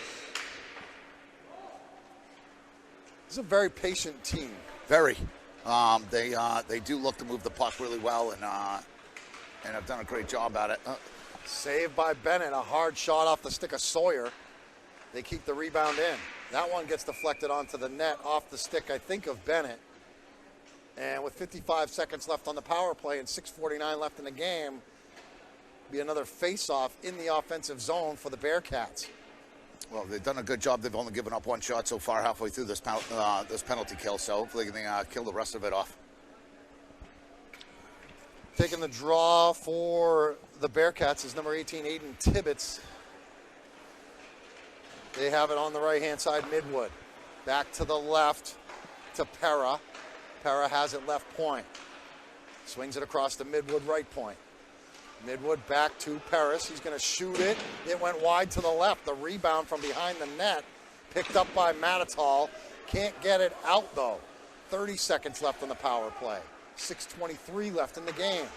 This is a very patient team. Very. They do look to move the puck really well, and have done a great job at it. Saved by Bennett, a hard shot off the stick of Sawyer. They keep the rebound in. That one gets deflected onto the net off the stick, I think, of Bennett. And with 55 seconds left on the power play and 6:49 left in the game, be another face-off in the offensive zone for the Bearcats. Well, they've done a good job. They've only given up one shot so far halfway through this penalty kill, so hopefully they can kill the rest of it off. Taking the draw for the Bearcats is number 18, Aiden Tibbetts. They have it on the right-hand side, Midwood. Back to the left to Pera. Pera has it left point. Swings it across to Midwood right point. Midwood back to Paris. He's going to shoot it. It went wide to the left. The rebound from behind the net. Picked up by Matatal. Can't get it out, though. 30 seconds left on the power play. 6:23 left in the game.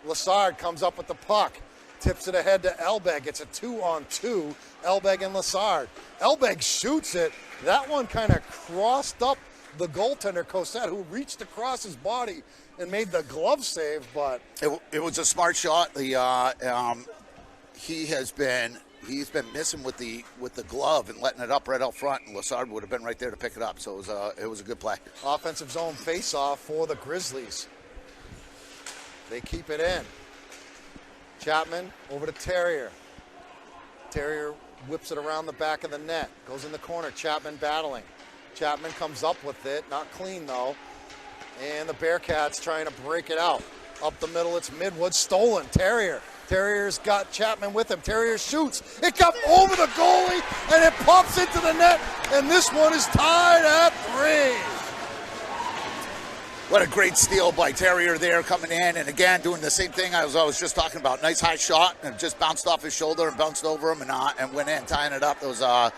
Lassard comes up with the puck. Tips it ahead to Elbeg. It's a 2-on-2. Elbeg and Lassard. Elbeg shoots it. That one kind of crossed up the goaltender, Cosette, who reached across his body and made the glove save, but it was a smart shot. He's been missing with the glove and letting it up right out front, and Lassard would have been right there to pick it up. So it was a good play. Offensive zone face-off for the Grizzlies. They keep it in. Chapman over to Terrier. Terrier whips it around the back of the net. Goes in the corner. Chapman battling. Chapman comes up with it. Not clean, though. And the Bearcats trying to break it out. Up the middle, it's Midwood. Stolen. Terrier. Terrier's got Chapman with him. Terrier shoots. It comes over the goalie, and it pops into the net. And this one is tied at 3. What a great steal by Terrier there coming in, and again doing the same thing I was just talking about. Nice high shot, and just bounced off his shoulder and bounced over him and went in, tying it up. That was a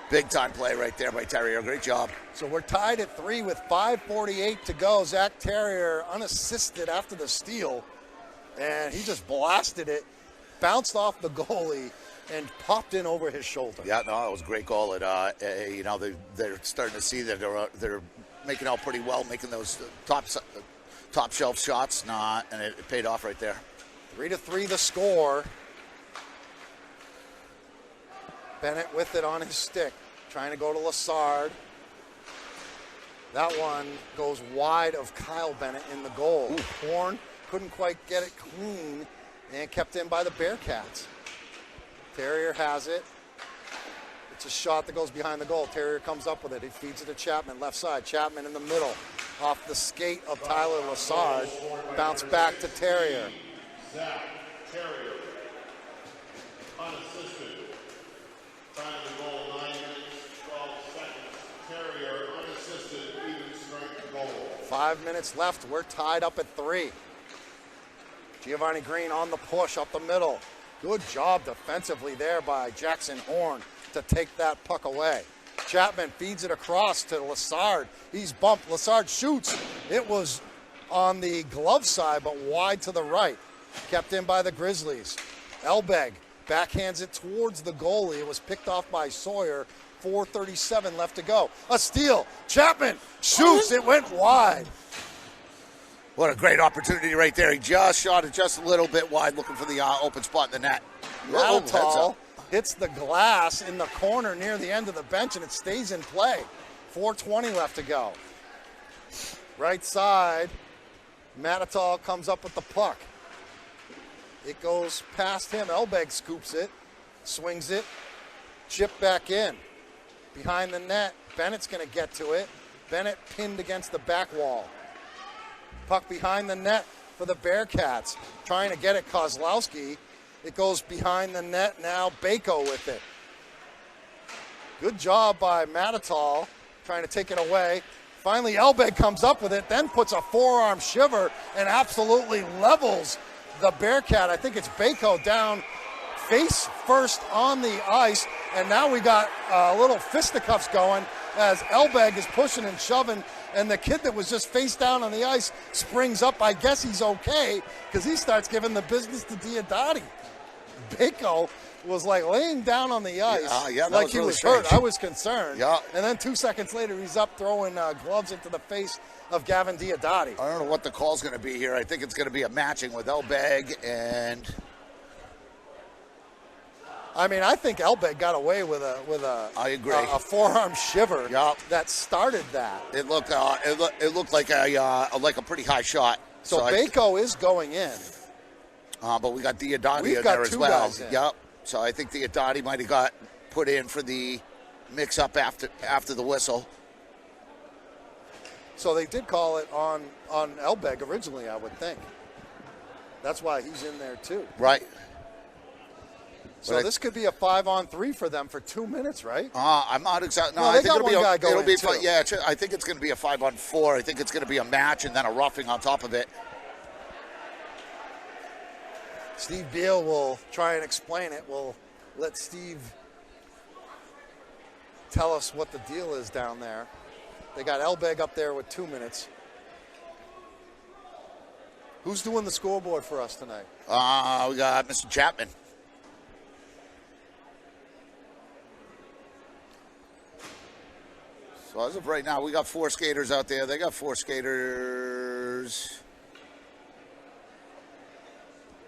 big-time play right there by Terrier. Great job. So we're tied at 3 with 5:48 to go. Zach Terrier unassisted after the steal, and he just blasted it, bounced off the goalie, and popped in over his shoulder. Yeah, no, it was a great goal. They're starting to see that they're making out pretty well, making those top shelf shots, and it paid off right there. 3-3 the score. Bennett with it on his stick, trying to go to Lassard. That one goes wide of Kyle Bennett in the goal. Ooh. Horn couldn't quite get it clean and kept in by the Bearcats. Terrier has it. It's a shot that goes behind the goal. Terrier comes up with it. He feeds it to Chapman, left side. Chapman in the middle, off the skate of Tyler Lassard. Bounce back to Terrier. Zach Terrier, unassisted. Time of the goal, 9 minutes, 12 seconds. Terrier, unassisted, even strength goal. 5 minutes left. We're tied up at 3. Giovanni Green on the push up the middle. Good job defensively there by Jackson Horn to take that puck away. Chapman feeds it across to Lassard. He's bumped. Lassard shoots. It was on the glove side, but wide to the right. Kept in by the Grizzlies. Elbeg backhands it towards the goalie. It was picked off by Sawyer. 4:37 left to go. A steal. Chapman shoots. It went wide. What a great opportunity right there. He just shot it just a little bit wide, looking for the open spot in the net. Matatal hits the glass in the corner near the end of the bench, and it stays in play. 4:20 left to go. Right side, Matatal comes up with the puck. It goes past him. Elbeg scoops it, swings it, chip back in. Behind the net, Bennett's going to get to it. Bennett pinned against the back wall. Puck behind the net for the Bearcats. Trying to get it, Kozlowski. It goes behind the net now. Bako with it. Good job by Matatal trying to take it away. Finally, Elbeg comes up with it, then puts a forearm shiver and absolutely levels the Bearcat. I think it's Bako down face first on the ice, and now we got little fisticuffs going as Elbeg is pushing and shoving, and the kid that was just face down on the ice springs up. I guess he's okay because he starts giving the business to Diodati. Bako was like laying down on the ice like he was hurt. I was concerned. Yeah. And then 2 seconds later, he's up throwing gloves into the face of Gavin Diodati. I don't know what the call's going to be here. I think it's going to be a matching with Elbeg and... I mean, I think Elbeg got away with a I agree. A forearm shiver that started that. It looked like a pretty high shot. So Bako is going in. But we got Diodati in there as well. Yep. So I think Diodati might have got put in for the mix-up after the whistle. So they did call it on Elbeg originally, I would think. That's why he's in there too. Right. So this could be a 5-on-3 for them for 2 minutes, right? I'm not exactly. No, I think it'll be yeah, I think it's going to be a 5-on-4. I think it's going to be a match and then a roughing on top of it. Steve Beal will try and explain it. We'll let Steve tell us what the deal is down there. They got Elbeg up there with 2 minutes. Who's doing the scoreboard for us tonight? We got Mr. Chapman. So as of right now, we got 4 skaters out there. They got 4 skaters.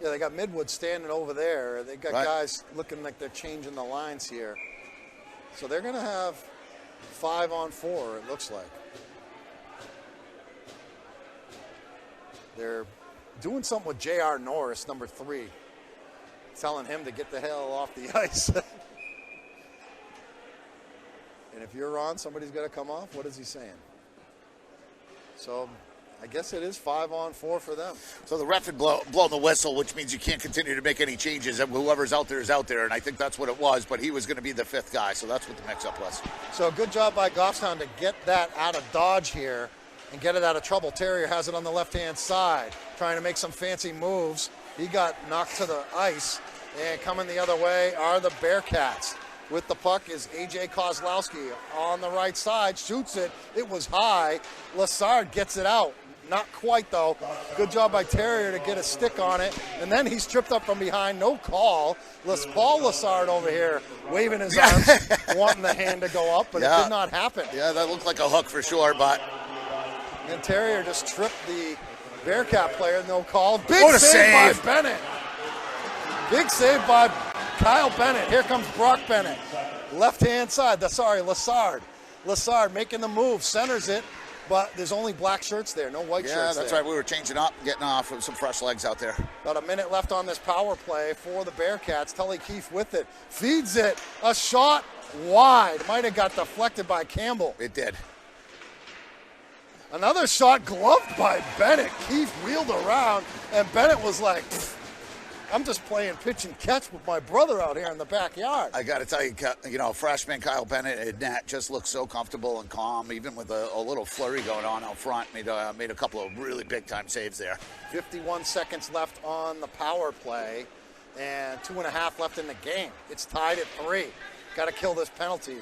Yeah, they got Midwood standing over there. They got guys looking like they're changing the lines here. So they're going to have 5-on-4, it looks like. They're doing something with J.R. Norris, number 3, telling him to get the hell off the ice. And if you're on, somebody's got to come off. What is he saying? So I guess it is 5-on-4 for them. So the ref had blown the whistle, which means you can't continue to make any changes. And whoever's out there is out there. And I think that's what it was. But he was going to be the 5th guy. So that's what the mix-up was. So good job by Goffstown to get that out of dodge here and get it out of trouble. Terrier has it on the left-hand side, trying to make some fancy moves. He got knocked to the ice. And coming the other way are the Bearcats. With the puck is A.J. Kozlowski on the right side, shoots it. It was high. Lassard gets it out. Not quite, though. Good job by Terrier to get a stick on it. And then he's tripped up from behind. No call. Paul Lassard over here waving his arms, wanting the hand to go up, but it did not happen. Yeah, that looked like a hook for sure, but... And Terrier just tripped the Bearcat player. No call. Big save by Bennett. Big save by Kyle Bennett. Here comes Brock Bennett. Left-hand side. Lassard. Lassard making the move. Centers it. But there's only black shirts there. No white shirts there. Yeah, that's right. We were changing up, getting off with some fresh legs out there. About a minute left on this power play for the Bearcats. Tully Keefe with it. Feeds it. A shot wide. Might have got deflected by Campbell. It did. Another shot gloved by Bennett. Keefe wheeled around, and Bennett was like... I'm just playing pitch and catch with my brother out here in the backyard. I got to tell you, freshman Kyle Bennett at net just looked so comfortable and calm, even with a little flurry going on out front. Made a couple of really big-time saves there. 51 seconds left on the power play and 2.5 left in the game. It's tied at 3. Got to kill this penalty.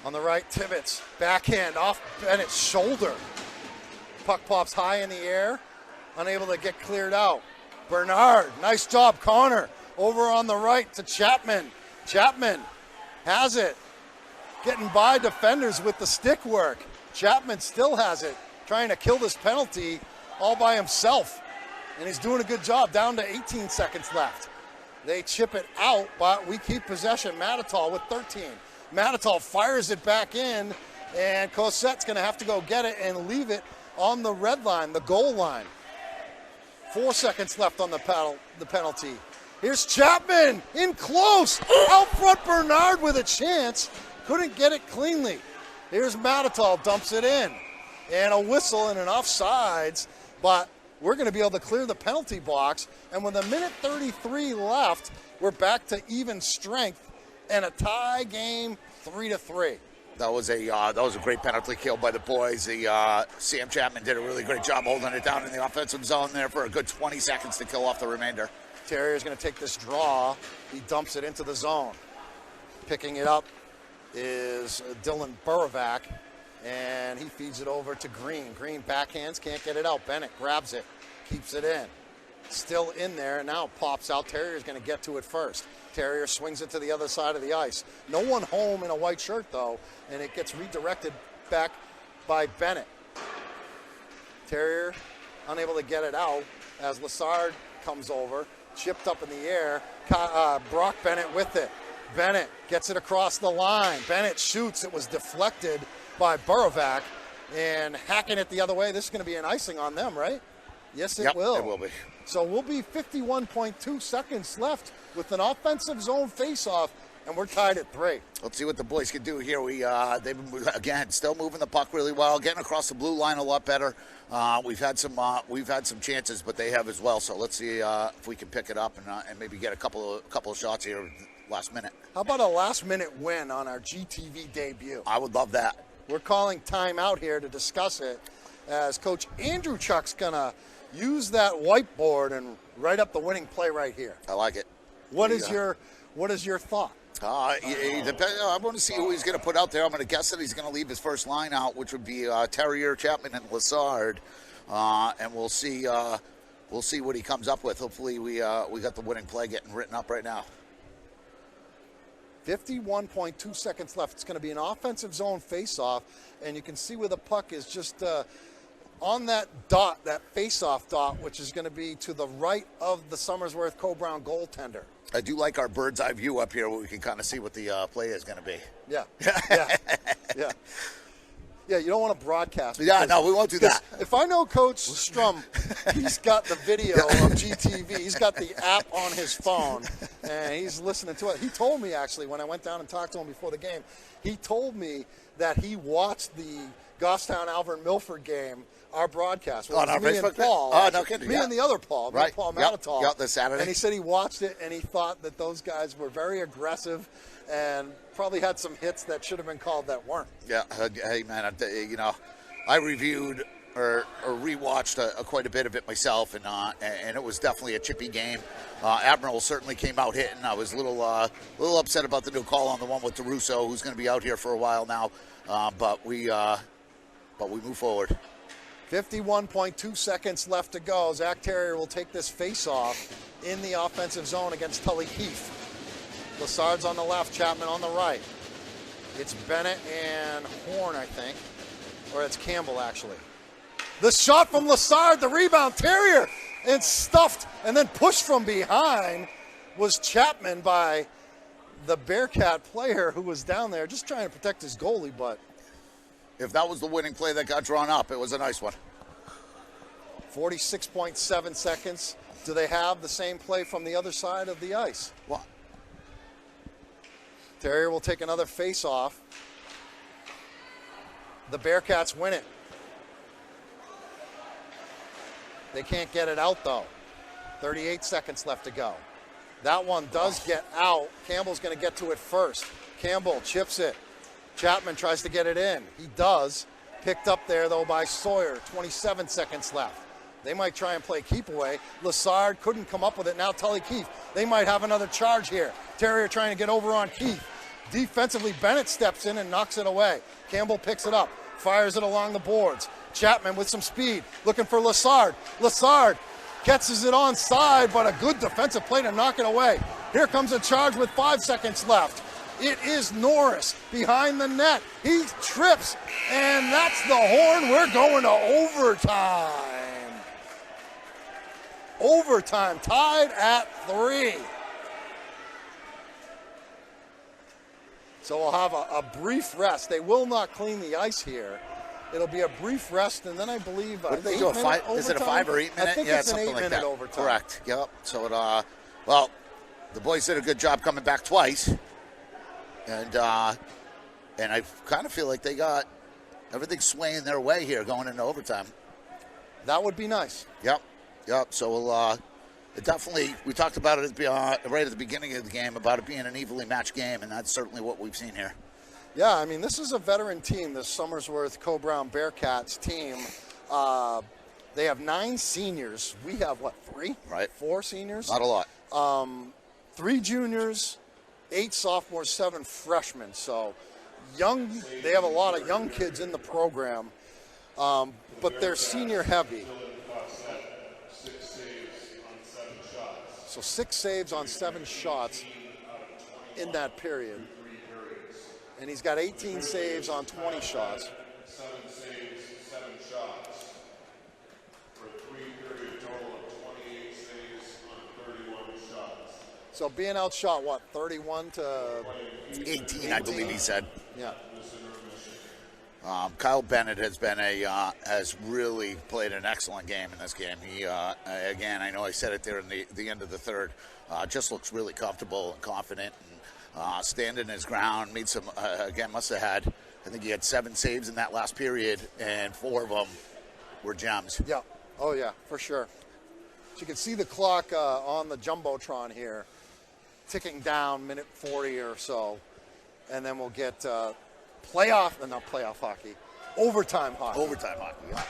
On the right, Tibbetts. Backhand off Bennett's shoulder. Puck pops high in the air. Unable to get cleared out. Bernard, nice job. Connor over on the right to Chapman. Chapman has it. Getting by defenders with the stick work. Chapman still has it. Trying to kill this penalty all by himself. And he's doing a good job. Down to 18 seconds left. They chip it out, but we keep possession. Matatal with 13. Matatal fires it back in, and Cossette's going to have to go get it and leave it on the red line, the goal line. 4 seconds left on the penalty. Here's Chapman in close. Out front, Bernard with a chance. Couldn't get it cleanly. Here's Matatal, dumps it in. And a whistle and an offsides, but we're going to be able to clear the penalty box. And with 1:33 left, we're back to even strength and a tie game 3-3. That was a great penalty kill by the boys. Sam Chapman did a really great job holding it down in the offensive zone there for a good 20 seconds to kill off the remainder. Terrier's going to take this draw. He dumps it into the zone. Picking it up is Dylan Buravac, and he feeds it over to Green. Green backhands, can't get it out. Bennett grabs it, keeps it in. Still in there, and now pops out. Terrier's going to get to it first. Terrier swings it to the other side of the ice. No one home in a white shirt, though, and it gets redirected back by Bennett. Terrier unable to get it out as Lassard comes over, chipped up in the air. Brock Bennett with it. Bennett gets it across the line. Bennett shoots. It was deflected by Buravac, and hacking it the other way. This is going to be an icing on them, right? Yes, it will. It will be. So we'll be 51.2 seconds left with an offensive zone faceoff, and we're tied at 3. Let's see what the boys can do here. They've been, again, still moving the puck really well, getting across the blue line a lot better. We've had some chances, but they have as well. So let's see if we can pick it up and maybe get a couple of shots here last minute. How about a last-minute win on our GTV debut? I would love that. We're calling timeout here to discuss it, as Coach Andrew Chuck's gonna use that whiteboard and write up the winning play right here. I like it. What is your thought? I want to see who he's going to put out there. I'm going to guess that he's going to leave his first line out, which would be Terrier, Chapman, and Lassard, and we'll see what he comes up with. Hopefully, we got the winning play getting written up right now. 51.2 seconds left. It's going to be an offensive zone faceoff, and you can see where the puck is just on that dot, that faceoff dot, which is going to be to the right of the Somersworth Co-Brown goaltender. I do like our bird's eye view up here where we can kind of see what the play is going to be. Yeah. Yeah, you don't want to broadcast. Yeah, no, we won't do that. If I know Coach Strum, he's got the video of GTV. He's got the app on his phone, and he's listening to it. He told me, actually, when I went down and talked to him before the game, he told me that he watched the Goffstown-Alvern Milford game, our broadcast. On our me Facebook? and Paul. Oh, no kidding. Me and the other Paul, right. Paul Matatall. Yep, this Saturday. And he said he watched it, and he thought that those guys were very aggressive and probably had some hits that should have been called that weren't. Yeah, hey, man, I reviewed or rewatched quite a bit of it myself, and it was definitely a chippy game. Admiral certainly came out hitting. I was a little upset about the new call on the one with DeRusso, who's going to be out here for a while now, but we move forward. 51.2 seconds left to go. Zach Terrier will take this face-off in the offensive zone against Tully Keefe. Lassard's on the left, Chapman on the right. It's Bennett and Horn, I think. Or it's Campbell, actually. The shot from Lassard, the rebound, Terrier, and stuffed and then pushed from behind was Chapman by the Bearcat player who was down there just trying to protect his goalie, but if that was the winning play that got drawn up, it was a nice one. 46.7 seconds. Do they have the same play from the other side of the ice? What? Terrier will take another face-off. The Bearcats win it. They can't get it out, though. 38 seconds left to go. That one does get out. Campbell's going to get to it first. Campbell chips it. Chapman tries to get it in. He does. Picked up there, though, by Sawyer. 27 seconds left. They might try and play keep away. Lassard couldn't come up with it. Now Tully Keefe. They might have another charge here. Terrier trying to get over on Keefe. Defensively, Bennett steps in and knocks it away. Campbell picks it up, fires it along the boards. Chapman with some speed, looking for Lassard. Lassard catches it onside, but a good defensive play to knock it away. Here comes a charge with 5 seconds left. It is Norris behind the net. He trips, and that's the horn. We're going to overtime. Overtime, tied at 3. So we'll have a brief rest. They will not clean the ice here. It'll be a brief rest, and then I believe what do they do? Is it a 5 or 8 minute? I think it's an 8-minute overtime. Correct. Yep. So well, the boys did a good job coming back twice, and I kind of feel like they got everything swaying their way here going into overtime. That would be nice. Yep. So we'll definitely, we talked about it right at the beginning of the game about it being an evenly matched game, and that's certainly what we've seen here. Yeah, I mean, this is a veteran team, this Somersworth Co-Brown Bearcats team. They have 9 seniors. We have, 3? Right. 4 seniors? Not a lot. 3 juniors, 8 sophomores, 7 freshmen. So young, they have a lot of young kids in the program, but they're senior heavy. So 6 saves on 7 shots in that period. And he's got 18 saves on 20 shots. 7 saves, 7 shots. For a 3-period total of 28 saves on 31 shots. So being outshot, 31 to 18, I believe he said. Yeah. Kyle Bennett has really played an excellent game in this game. He again, I know I said it there in the end of the third. Just looks really comfortable and confident, and standing his ground. Made some again. Must have had. I think he had 7 saves in that last period, and 4 of them were gems. Yeah. Oh yeah, for sure. So you can see the clock on the jumbotron here, ticking down, minute 40 or so, and then we'll get. Not playoff hockey, overtime hockey. Overtime hockey, yeah.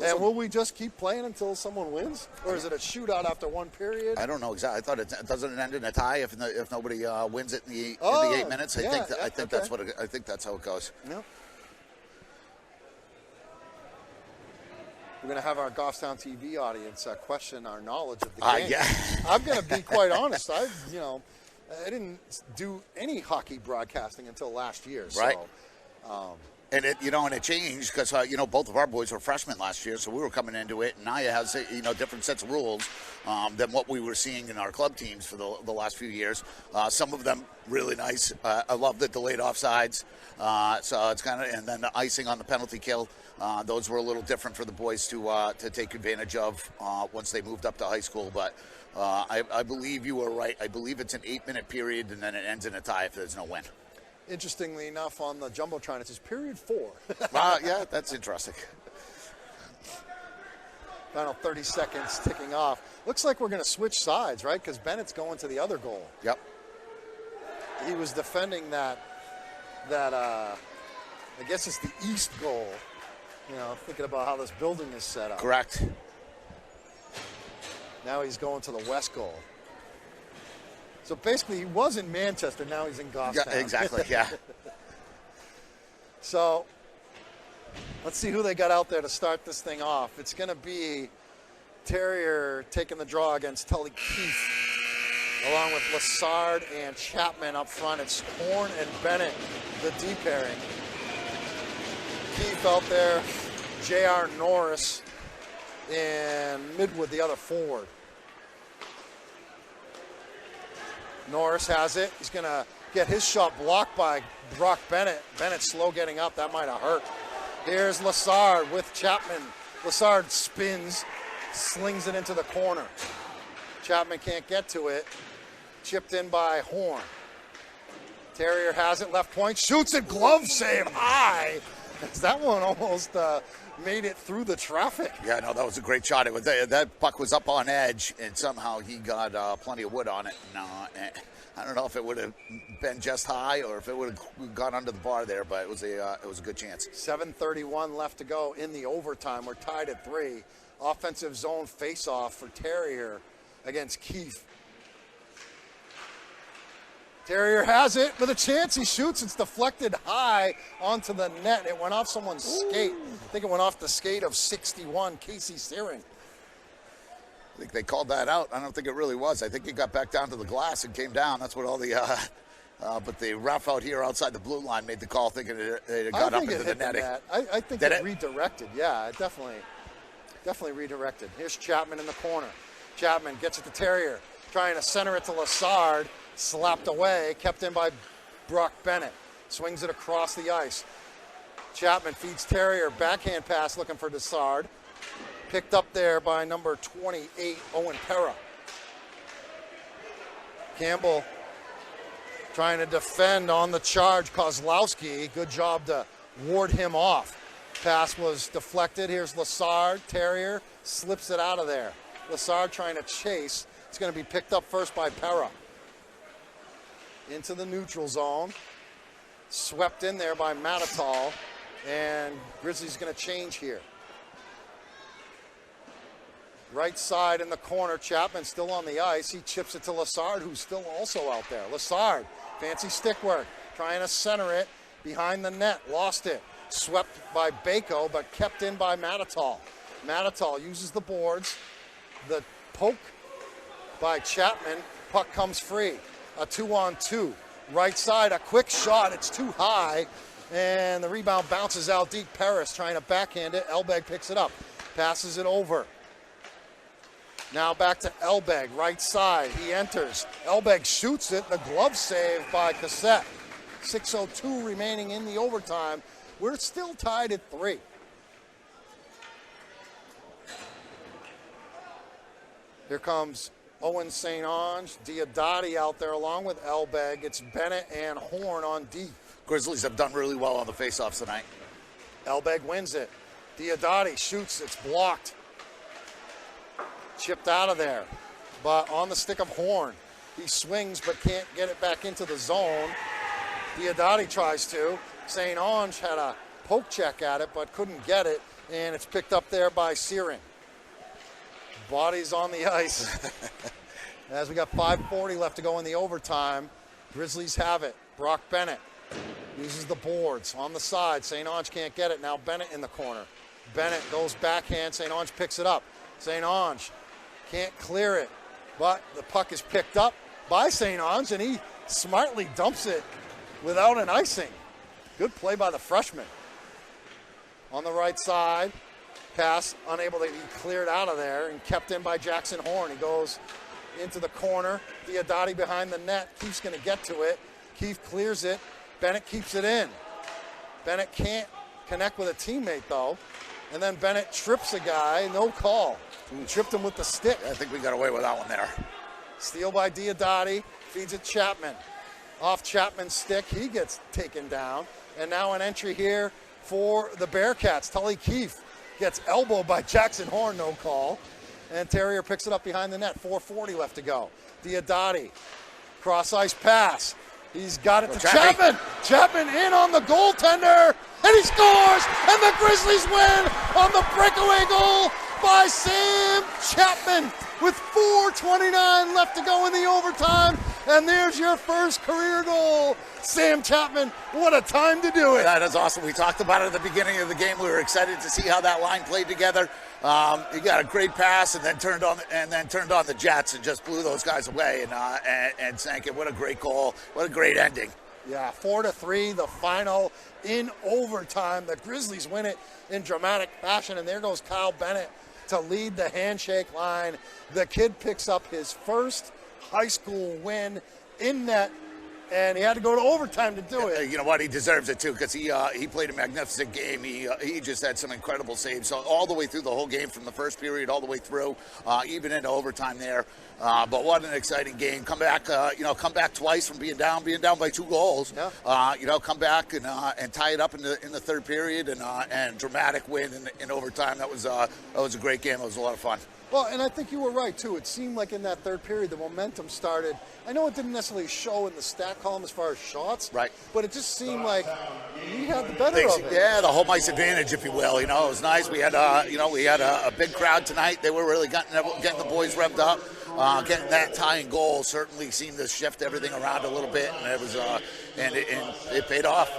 And will we just keep playing until someone wins? Or is it a shootout after 1 period? I don't know exactly. I thought it doesn't end in a tie if nobody wins it in the 8 minutes. I think that's what I think that's how it goes. Yeah. We're going to have our Goffstown TV audience question our knowledge of the game. Yeah. I'm going to be quite honest. I didn't do any hockey broadcasting until last year. Right. So, and it changed because both of our boys were freshmen last year, so we were coming into it, and now it has different sets of rules than what we were seeing in our club teams for the last few years. Some of them really nice. I love the delayed offsides. So it's kind of, and then the icing on the penalty kill. Those were a little different for the boys to take advantage of once they moved up to high school, but. I believe you were right. I believe it's an 8-minute period, and then it ends in a tie if there's no win. Interestingly enough, on the jumbotron, it says period 4. Yeah, that's interesting. Final 30 seconds ticking off. Looks like we're going to switch sides, right? Because Bennett's going to the other goal. Yep. He was defending that I guess it's the east goal. Thinking about how this building is set up. Correct. Now he's going to the west goal. So basically, he was in Manchester. Now he's in Goffstown. Yeah, exactly, yeah. So let's see who they got out there to start this thing off. It's going to be Terrier taking the draw against Tully Keefe, along with Lassard and Chapman up front. It's Horn and Bennett, the D pairing. Keefe out there, J.R. Norris, and Midwood, the other forward. Norris has it. He's going to get his shot blocked by Brock Bennett. Bennett slow getting up. That might have hurt. Here's Lassard with Chapman. Lassard spins, slings it into the corner. Chapman can't get to it. Chipped in by Horn. Terrier has it, left point, shoots it, glove save high. That one almost made it through the traffic. Yeah, no, that was a great shot. It was that puck was up on edge, and somehow he got plenty of wood on it. No, I don't know if it would have been just high or if it would have gone under the bar there, but it was a good chance. 7:31 left to go in the overtime. We're tied at 3. Offensive zone face-off for Terrier against Keefe. Terrier has it with a chance. He shoots. It's deflected high onto the net. It went off someone's skate. I think it went off the skate of 61, Casey Searing. I think they called that out. I don't think it really was. I think it got back down to the glass and came down. That's what all the but the ref out here outside the blue line made the call thinking it got up into the netting. I think it redirected. Yeah, it definitely redirected. Here's Chapman in the corner. Chapman gets it to Terrier, trying to center it to Lassard. Slapped away, kept in by Brock Bennett. Swings it across the ice. Chapman feeds Terrier, backhand pass looking for Lassard. Picked up there by number 28, Owen Pera. Campbell trying to defend on the charge. Kozlowski, good job to ward him off. Pass was deflected. Here's Lassard. Terrier slips it out of there. Lassard trying to chase. It's going to be picked up first by Pera. Into the neutral zone. Swept in there by Matatal. And Grizzlies going to change here. Right side in the corner. Chapman still on the ice. He chips it to Lassard, who's still also out there. Lassard, fancy stick work. Trying to center it behind the net. Lost it. Swept by Bako, but kept in by Matatal. Matatal uses the boards. The poke by Chapman. Puck comes free. A 2-on-2. Right side, a quick shot. It's too high. And the rebound bounces out deep. Paris trying to backhand it. Elbeg picks it up. Passes it over. Now back to Elbeg, right side. He enters. Elbeg shoots it. The glove save by Cassette. 6:02 remaining in the overtime. We're still tied at 3. Here comes Owen St. Ange, Diodati out there along with Elbeg. It's Bennett and Horn on D. Grizzlies have done really well on the faceoffs tonight. Elbeg wins it. Diodati shoots. It's blocked. Chipped out of there. But on the stick of Horn. He swings but can't get it back into the zone. Diodati tries to. St. Ange had a poke check at it but couldn't get it. And it's picked up there by Searing. Bodies on the ice. As we got 5:40 left to go in the overtime. Grizzlies have it. Brock Bennett uses the boards on the side. St. Ange can't get it. Now Bennett in the corner. Bennett goes backhand. St. Ange picks it up. St. Ange can't clear it. But the puck is picked up by St. Ange, and he smartly dumps it without an icing. Good play by the freshman. On the right side, pass unable to be cleared out of there and kept in by Jackson Horn. He goes into the corner. Diodati behind the net. Keith's going to get to it. Keith clears it. Bennett keeps it in. Bennett can't connect with a teammate, though. And then Bennett trips a guy. No call. He tripped him with the stick. I think we got away with that one there. Steal by Diodati. Feeds it Chapman. Off Chapman's stick. He gets taken down. And now an entry here for the Bearcats. Tully Keefe gets elbowed by Jackson Horn. No call. And Terrier picks it up behind the net. 4:40 left to go. Diodati. Cross-ice pass. He's got it to Chapman. Chapman in on the goaltender. And he scores. And the Grizzlies win on the breakaway goal by Sam Chapman with 4:29 left to go in the overtime. And there's your first career goal. Sam Chapman, what a time to do it. That is awesome. We talked about it at the beginning of the game. We were excited to see how that line played together. He got a great pass and then turned on the Jets and just blew those guys away and sank it. What a great goal. What a great ending. Yeah, 4-3, the final in overtime. The Grizzlies win it in dramatic fashion, and there goes Kyle Bennett to lead the handshake line. The kid picks up his first high school win in net, and he had to go to overtime to do it. You know what? He deserves it, too, because he played a magnificent game. He just had some incredible saves. So all the way through the whole game, from the first period all the way through, even into overtime there. But what an exciting game. Come back twice from being down by 2 goals. Yeah. Come back and tie it up in the third period and dramatic win in overtime. That was a great game. It was a lot of fun. Well, and I think you were right, too. It seemed like in that third period, the momentum started. I know it didn't necessarily show in the stat column as far as shots, right? But it just seemed like we had the better of it. Yeah, the home ice advantage, if you will. It was nice. We had a big crowd tonight. They were really getting the boys revved up. Getting that tying goal certainly seemed to shift everything around a little bit, and it was and it paid off.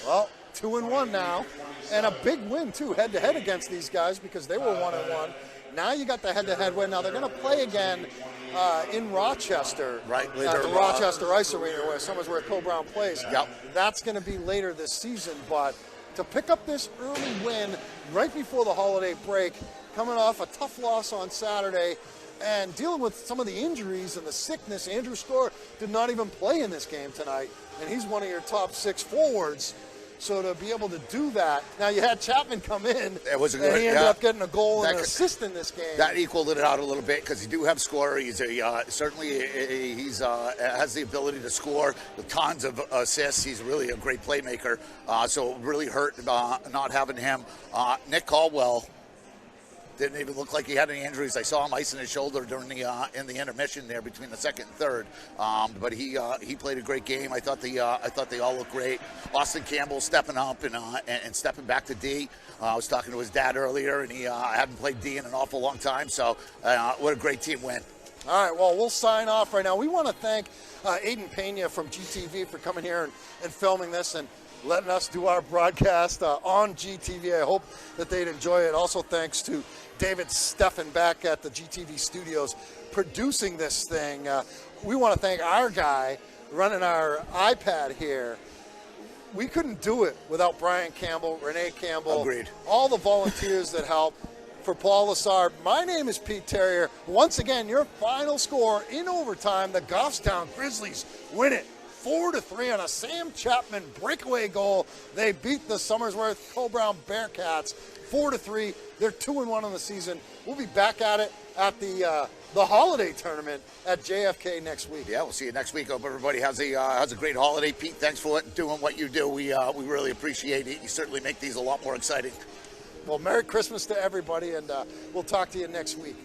Well, 2-1 now, and a big win too, head-to-head against these guys because they were 1-1. Now you got the head-to-head win. Now they're going to play again in Rochester, right? At the Rochester Ice Arena where Somersworth Co-Brown plays. Yep. That's going to be later this season, but to pick up this early win right before the holiday break, coming off a tough loss on Saturday, and dealing with some of the injuries and the sickness. Andrew Storr did not even play in this game tonight, and he's one of your top 6 forwards. So to be able to do that, now you had Chapman come in, It was a and good- he ended yeah. up getting a goal and That an could- assist in this game. That equaled it out a little bit because he do have scorer. He's certainly has the ability to score with tons of assists. He's really a great playmaker. So it really hurt not having him. Nick Caldwell didn't even look like he had any injuries. I saw him icing his shoulder during in the intermission there between the second and third. But he played a great game. I thought they all looked great. Austin Campbell stepping up and stepping back to D. I was talking to his dad earlier, and he hadn't played D in an awful long time. So what a great team win. All right, well, we'll sign off right now. We want to thank Aiden Pena from GTV for coming here and filming this and letting us do our broadcast on GTV. I hope that they'd enjoy it. Also, thanks to David Steffen back at the GTV studios producing this thing. We want to thank our guy running our iPad here. We couldn't do it without Brian Campbell, Renee Campbell, Agreed. all the volunteers that help. For Paul Lassard, my name is Pete Terrier. Once again, your final score in overtime, the Goffstown Grizzlies win it 4-3 on a Sam Chapman breakaway goal. They beat the Somersworth Co-Brown Bearcats 4-3. They're 2-1 on the season. We'll be back at it at the holiday tournament at JFK next week. Yeah, we'll see you next week. Hope everybody has a great holiday. Pete, thanks for doing what you do. We really appreciate it. You certainly make these a lot more exciting. Well, Merry Christmas to everybody, and we'll talk to you next week.